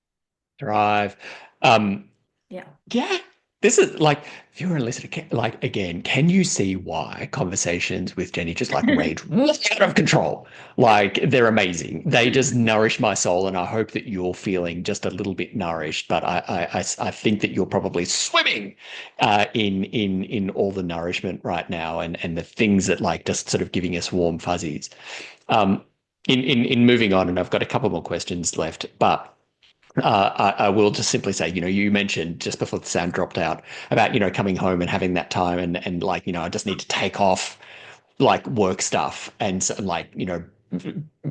Thrive. Yeah. Yeah. This is like, if you're a listener, like, again, can you see why conversations with Jenny just like range out of control? Like, they're amazing. They just nourish my soul, and I hope that you're feeling just a little bit nourished. But I think that you're probably swimming in all the nourishment right now, and the things that like just sort of giving us warm fuzzies. In moving on, and I've got a couple more questions left, but. I will just simply say, you know, you mentioned just before the sound dropped out about, you know, coming home and having that time and like, you know, I just need to take off like work stuff and so, like, you know,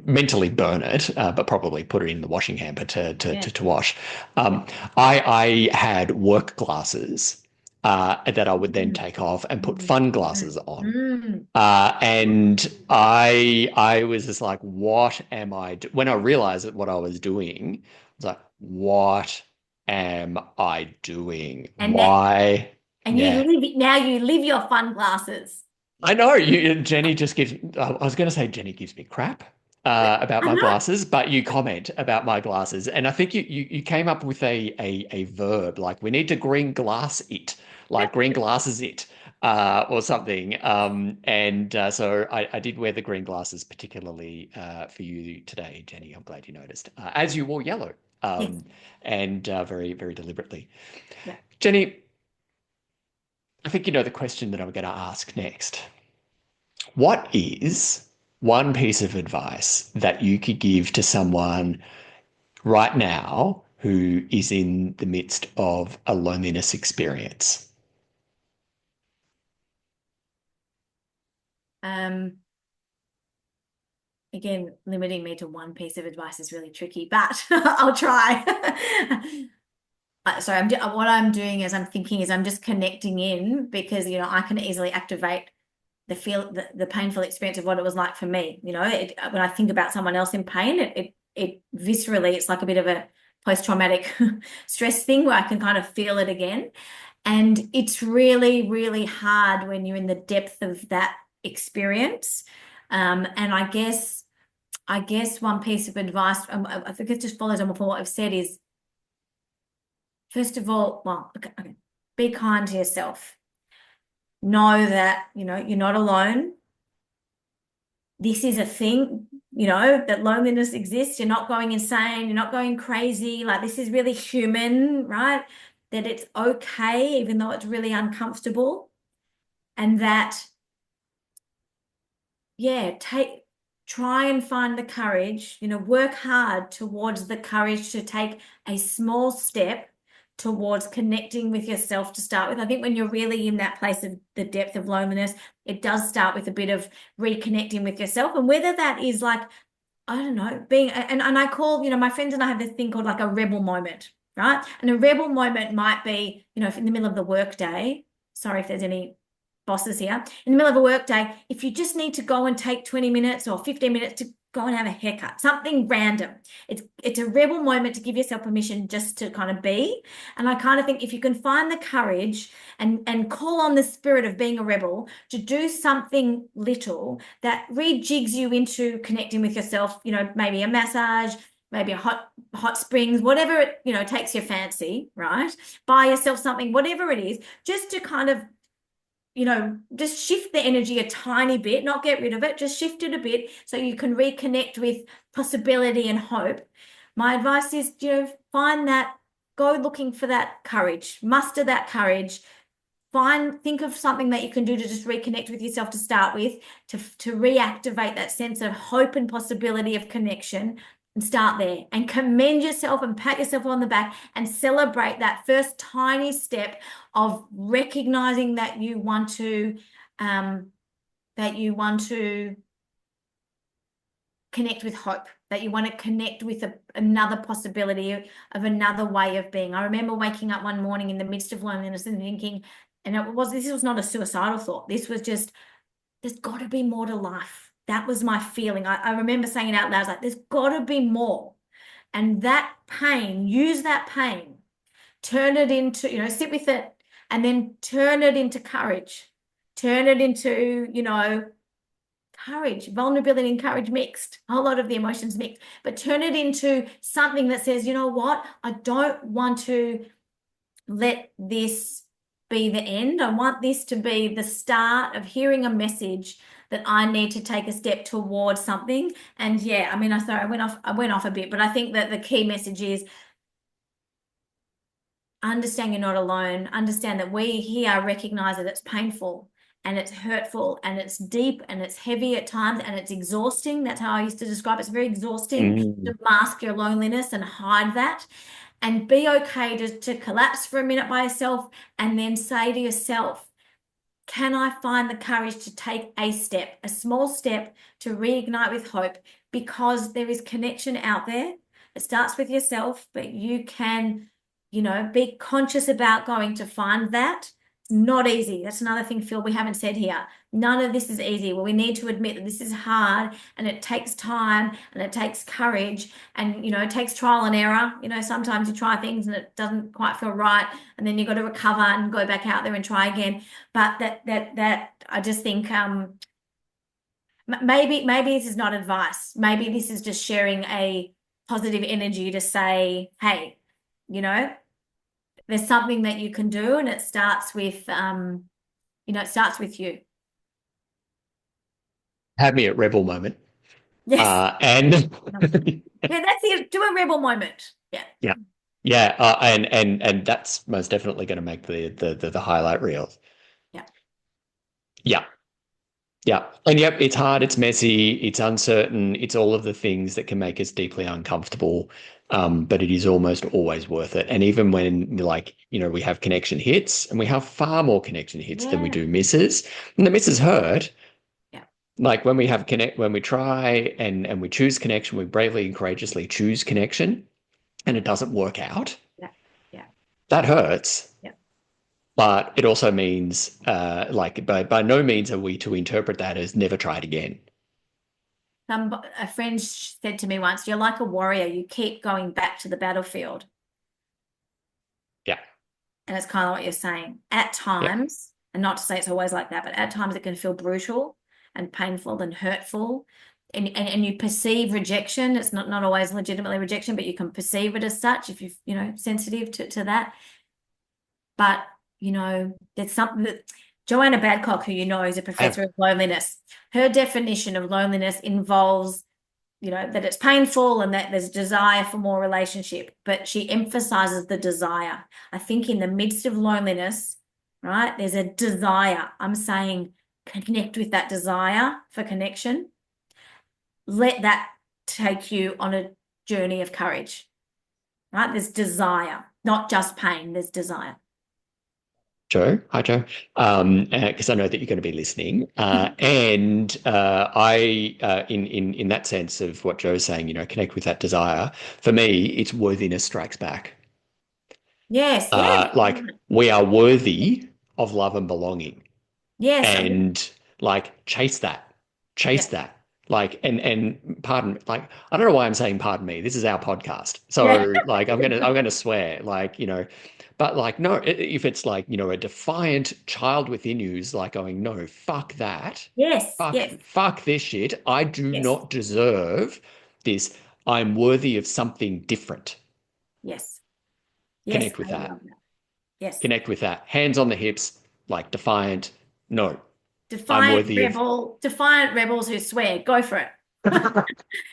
mentally burn it, but probably put it in the washing hamper to wash. I had work glasses that I would then take off and put fun glasses on. And I was just like, what am I when I realized that what I was doing, I was like, what am I doing? And Why? and Yeah. you live your fun glasses. I know Jenny just gives, I was going to say Jenny gives me crap about my glasses, but you comment about my glasses. And I think you came up with a verb, like we need to green glass it, like green glasses it. Or something. So I did wear the green glasses particularly for you today, Jenny. I'm glad you noticed. As you wore yellow, and very, very deliberately. Yeah. Jenny, I think you know the question that I'm going to ask next. What is one piece of advice that you could give to someone right now who is in the midst of a loneliness experience? Again, limiting me to one piece of advice is really tricky, but I'll try. So what I'm doing as I'm thinking is I'm just connecting in because, you know, I can easily activate the painful experience of what it was like for me. You know, when I think about someone else in pain, it viscerally, it's like a bit of a post-traumatic stress thing where I can kind of feel it again. And it's really, really hard when you're in the depth of that experience. And I guess one piece of advice, I think it just follows on from what I've said is, first of all, okay, be kind to yourself. Know that, you know, you're not alone. This is a thing, you know, that loneliness exists. You're not going insane. You're not going crazy. Like, this is really human, right? That it's okay, even though it's really uncomfortable. And that, yeah, try and find the courage, you know, work hard towards the courage to take a small step towards connecting with yourself to start with. I think when you're really in that place of the depth of loneliness, it does start with a bit of reconnecting with yourself. And whether that is like I don't know, being, and I call, my friends and I have this thing called like a rebel moment, right? And a rebel moment might be, if in the middle of the workday, sorry if there's any bosses here, in the middle of a workday, if you just need to go and take 20 minutes or 15 minutes to go and have a haircut, something random. It's a rebel moment to give yourself permission just to kind of be. And I kind of think if you can find the courage and call on the spirit of being a rebel to do something little that rejigs you into connecting with yourself, maybe a massage, maybe a hot springs, whatever it, takes your fancy, right? Buy yourself something, whatever it is, just to kind of just shift the energy a tiny bit, not get rid of it, just shift it a bit so you can reconnect with possibility and hope. My advice is, find that, go looking for that courage, muster that courage, think of something that you can do to just reconnect with yourself to start with, to reactivate that sense of hope and possibility of connection, and start there and commend yourself and pat yourself on the back and celebrate that first tiny step of recognizing that you want to connect with hope, that you want to connect with another possibility of another way of being. I remember waking up one morning in the midst of loneliness and thinking, and this was not a suicidal thought. This was just, there's got to be more to life. That was my feeling. I remember saying it out loud, like, there's got to be more. And that pain, use that pain, turn it into, sit with it, and then turn it into courage. Turn it into, courage, vulnerability and courage mixed, a whole lot of the emotions mixed, but turn it into something that says, you know what, I don't want to let this be the end. I want this to be the start of hearing a message that I need to take a step towards something. And yeah, I mean, I went off a bit, but I think that the key message is understand you're not alone. Understand that we here recognize that it's painful and it's hurtful and it's deep and it's heavy at times and it's exhausting. That's how I used to describe it. It's very exhausting to mask your loneliness and hide that. And be okay to collapse for a minute by yourself and then say to yourself, can I find the courage to take a step, a small step to reignite with hope? Because there is connection out there. It starts with yourself, but you can, be conscious about going to find that. It's not easy. That's another thing, Phil, we haven't said here. None of this is easy. Well, we need to admit that this is hard and it takes time and it takes courage and, it takes trial and error. Sometimes you try things and it doesn't quite feel right and then you've got to recover and go back out there and try again. But that I just think maybe this is not advice. Maybe this is just sharing a positive energy to say, hey, there's something that you can do and it starts with you. Had me at rebel moment. Yes. And Yeah, that's it. Do a rebel moment. Yeah. and that's most definitely going to make the highlight reels. Yeah. And yep, it's hard, it's messy, it's uncertain, it's all of the things that can make us deeply uncomfortable. But it is almost always worth it. And even when we have connection hits, and we have far more connection hits than we do misses, and the misses hurt. Yeah. Like when we try and we choose connection, we bravely and courageously choose connection, and it doesn't work out. Yeah. That hurts. Yeah. But it also means, by no means are we to interpret that as never try it again. A friend said to me once, you're like a warrior. You keep going back to the battlefield. Yeah. And it's kind of what you're saying. At times, and not to say it's always like that, but at times it can feel brutal and painful and hurtful. And you perceive rejection. It's not always legitimately rejection, but you can perceive it as such if you're, sensitive to that. But there's something that Joanna Badcock, who is a professor of loneliness, her definition of loneliness involves, that it's painful and that there's desire for more relationship, but she emphasizes the desire. I think in the midst of loneliness, right, there's a desire. I'm saying connect with that desire for connection. Let that take you on a journey of courage, right? There's desire, not just pain, there's desire. Joe. Hi, Joe. Because I know that you're going to be listening. In that sense of what Joe's saying, connect with that desire. For me, it's worthiness strikes back. Yes, yeah, Like we are worthy of love and belonging, yes, and like chase yeah, that. Like and pardon, like I don't know why I'm saying pardon me. This is our podcast, yeah, so like I'm gonna swear, like but like no, if it's like a defiant child within you is like going no, fuck that, yes, yes, fuck this shit. I do yes, not deserve this. I'm worthy of something different. yes, yes. Connect with I that. love that. Yes. Connect with that. Hands on the hips, like defiant. No, I'm worthy of. Defiant rebels who swear. Go for it.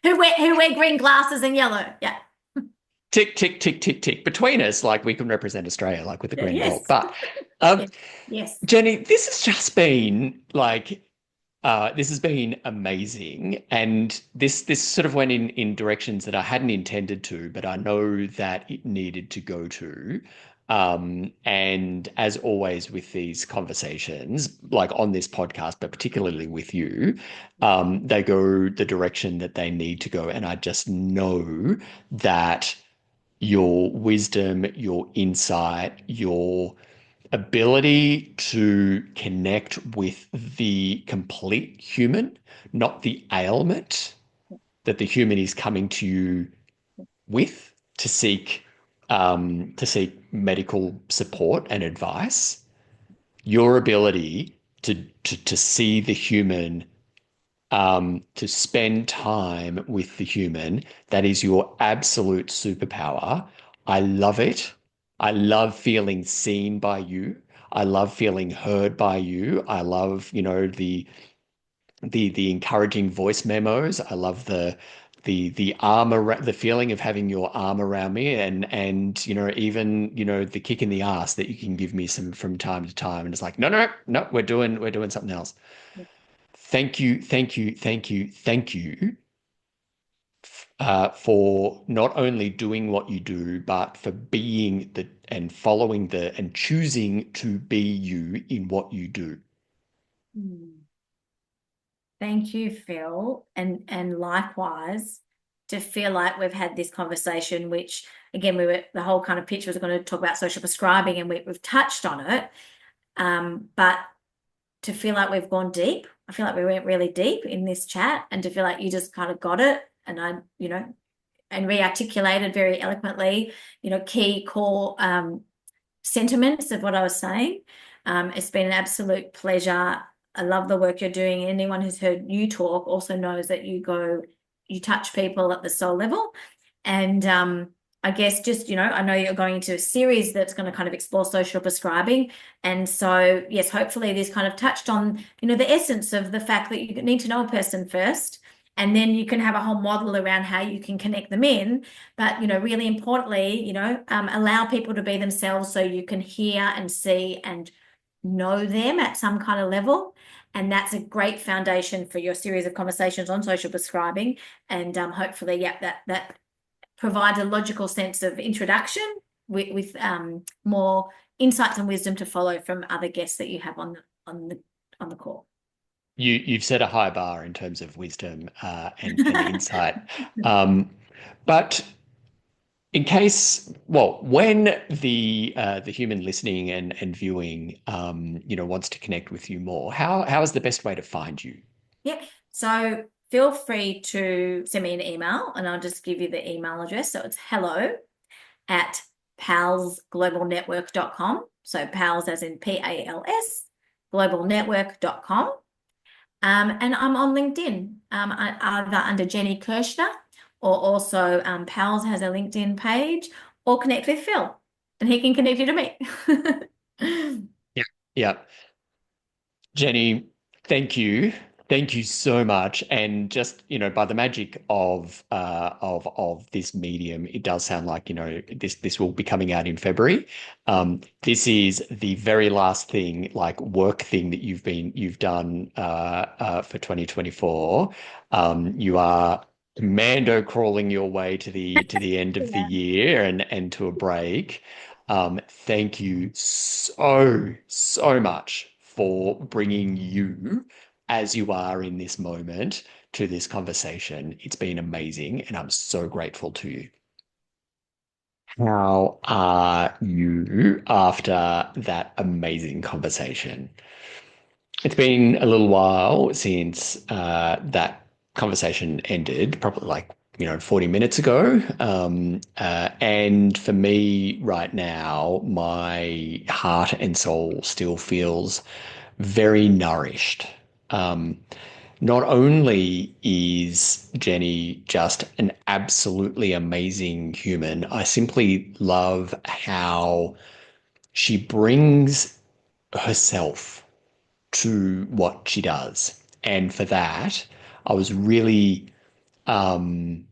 Who wear green glasses and yellow. Yeah. Tick, tick, tick, tick, tick. Between us, like we can represent Australia, like with the Yeah, green belt. yes. But um, Yes. Yes. Jenny, this has just been like this has been amazing, and this sort of went in directions that I hadn't intended to, but I know that it needed to go to. And as always with these conversations, like on this podcast, but particularly with you, they go the direction that they need to go. And I just know that your wisdom, your insight, your ability to connect with the complete human, not the ailment that the human is coming to you with to seek medical support and advice. Your ability to see the human, to spend time with the human, that is your absolute superpower. I love it. I love feeling seen by you. I love feeling heard by you. I love, the encouraging voice memos. I love the arm around, the feeling of having your arm around me, and even the kick in the ass that you can give me some from time to time. And it's like, no, no, no, we're doing something else. Thank you, thank you, thank you, thank you for not only doing what you do, but for being the and following the and choosing to be you in what you do. Mm. Thank you, Phil. And likewise, to feel like we've had this conversation, which again, the whole kind of pitch was going to talk about social prescribing, and we've touched on it. But to feel like we've gone deep, I feel like we went really deep in this chat, and to feel like you just kind of got it, and and re-articulated very eloquently, key core sentiments of what I was saying. It's been an absolute pleasure. I love the work you're doing. Anyone who's heard you talk also knows that you touch people at the soul level. And I guess just, I know you're going into a series that's going to kind of explore social prescribing. And so, yes, hopefully this kind of touched on, the essence of the fact that you need to know a person first. And then you can have a whole model around how you can connect them in. But, really importantly, allow people to be themselves so you can hear and see and know them at some kind of level. And that's a great foundation for your series of conversations on social prescribing. And hopefully, that provides a logical sense of introduction with more insights and wisdom to follow from other guests that you have on the call. You've set a high bar in terms of wisdom and insight. But in case, well, when the human listening and viewing, wants to connect with you more, how is the best way to find you? Yeah. So feel free to send me an email, and I'll just give you the email address. So it's hello@palsglobalnetwork.com. So pals as in PALS, globalnetwork.com. And I'm on LinkedIn, either under Jenny Kirschner, or also Pals has a LinkedIn page, or connect with Phil, and he can connect you to me. Yeah. Yeah. Jenny, thank you. Thank you so much. And just, by the magic of this medium, it does sound like, this will be coming out in February. This is the very last thing, like work thing that you've done for 2024. You are commando crawling your way to the end of the Yeah. year and to a break. Thank you so much for bringing you as you are in this moment to this conversation. It's been amazing, and I'm so grateful to you. How are you after that amazing conversation? It's been a little while since that conversation ended, probably like, 40 minutes ago. And for me right now, my heart and soul still feels very nourished. Um, Not only is Jenny just an absolutely amazing human, I simply love how she brings herself to what she does. And for that, I was really um,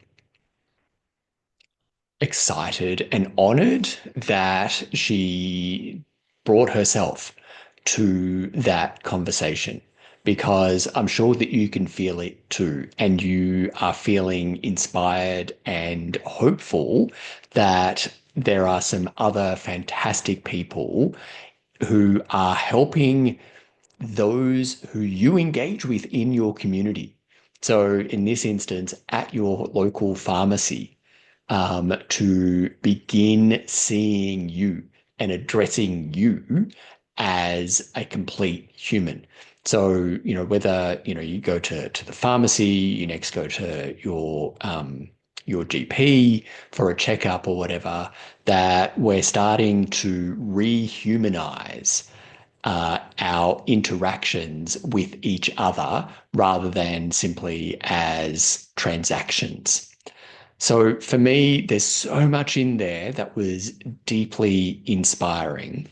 excited and honored that she brought herself to that conversation because I'm sure that you can feel it too. And you are feeling inspired and hopeful that there are some other fantastic people who are helping those who you engage with in your community. So, in this instance, at your local pharmacy, to begin seeing you and addressing you as a complete human. So, whether, you go to the pharmacy, you next go to your GP for a checkup or whatever, that we're starting to rehumanize our interactions with each other rather than simply as transactions. So for me, there's so much in there that was deeply inspiring.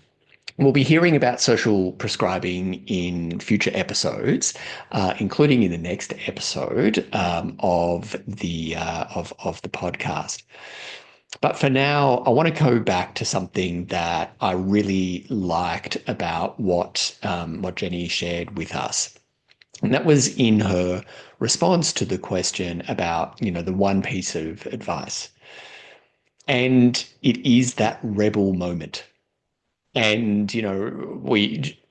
We'll be hearing about social prescribing in future episodes, including in the next episode of the podcast. But for now, I want to go back to something that I really liked about what Jenny shared with us. And that was in her response to the question about, the one piece of advice. And it is that rebel moment. And,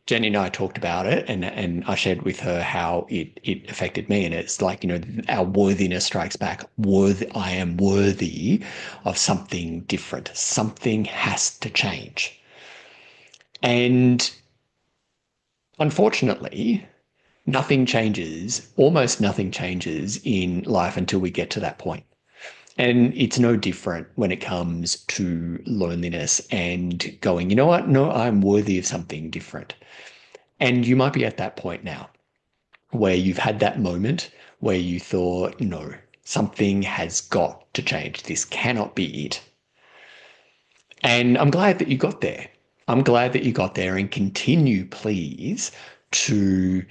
Jenny and I talked about it, and I shared with her how it affected me. And it's like, our worthiness strikes back. I am worthy of something different. Something has to change. And unfortunately, almost nothing changes in life until we get to that point. And it's no different when it comes to loneliness and going, you know what? No, I'm worthy of something different. And you might be at that point now where you've had that moment where you thought, no, something has got to change. This cannot be it. And I'm glad that you got there. I'm glad that you got there, and continue, please, to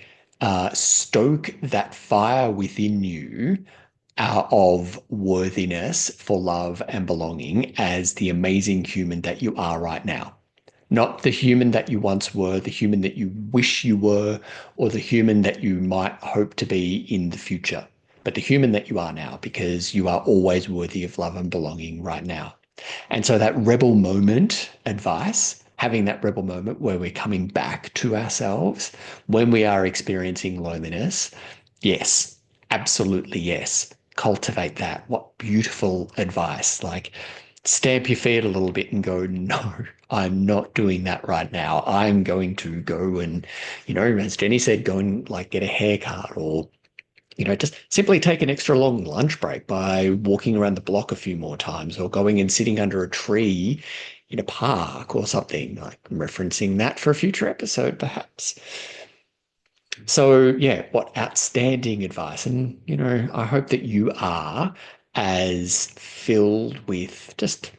stoke that fire within you of worthiness for love and belonging as the amazing human that you are right now. Not the human that you once were, the human that you wish you were, or the human that you might hope to be in the future, but the human that you are now, because you are always worthy of love and belonging right now. And so that rebel moment advice, having that rebel moment where we're coming back to ourselves when we are experiencing loneliness, yes, absolutely yes. Cultivate that. What beautiful advice. Like, stamp your feet a little bit and go, no, I'm not doing that right now. I'm going to go and, as Jenny said, go and like get a haircut, or, just simply take an extra long lunch break by walking around the block a few more times, or going and sitting under a tree in a park or something, like referencing that for a future episode, perhaps. So yeah, what outstanding advice. And, I hope that you are as filled with just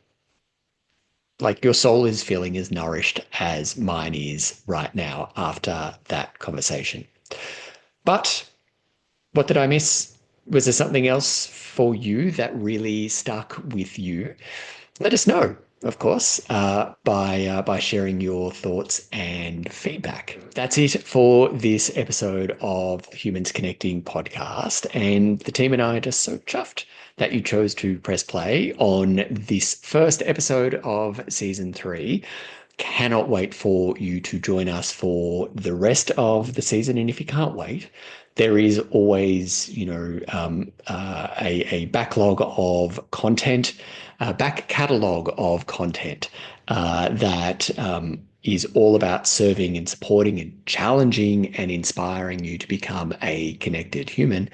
like your soul is feeling as nourished as mine is right now after that conversation. But what did I miss? Was there something else for you that really stuck with you? Let us know. of course, by sharing your thoughts and feedback. That's it for this episode of the Humans Connecting podcast. And the team and I are just so chuffed that you chose to press play on this first episode of season 3. Cannot wait for you to join us for the rest of the season. And if you can't wait, there is always, a backlog of content, a back catalogue of content that is all about serving and supporting and challenging and inspiring you to become a connected human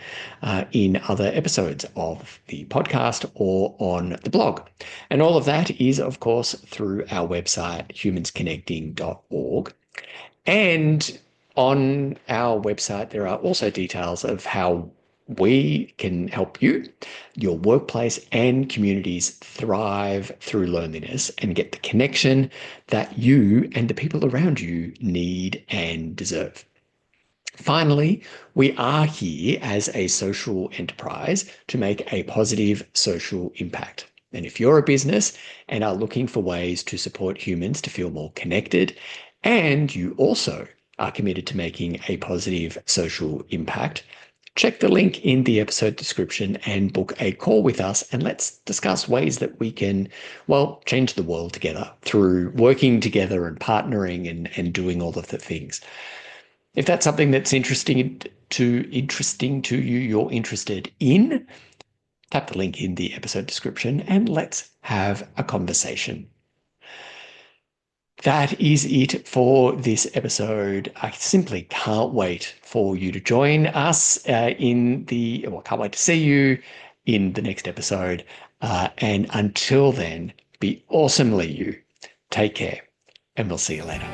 in other episodes of the podcast or on the blog. And all of that is, of course, through our website, humansconnecting.org. And on our website, there are also details of how we can help you, your workplace and communities thrive through loneliness and get the connection that you and the people around you need and deserve. Finally, we are here as a social enterprise to make a positive social impact. And if you're a business and are looking for ways to support humans to feel more connected, and you also are committed to making a positive social impact, check the link in the episode description and book a call with us, and let's discuss ways that we can, change the world together through working together and partnering and doing all of the things. If that's something that's interesting to you, you're interested in, tap the link in the episode description and let's have a conversation. That is it for this episode. I simply can't wait for you to join us can't wait to see you in the next episode. And until then, be awesomely you. Take care, and we'll see you later.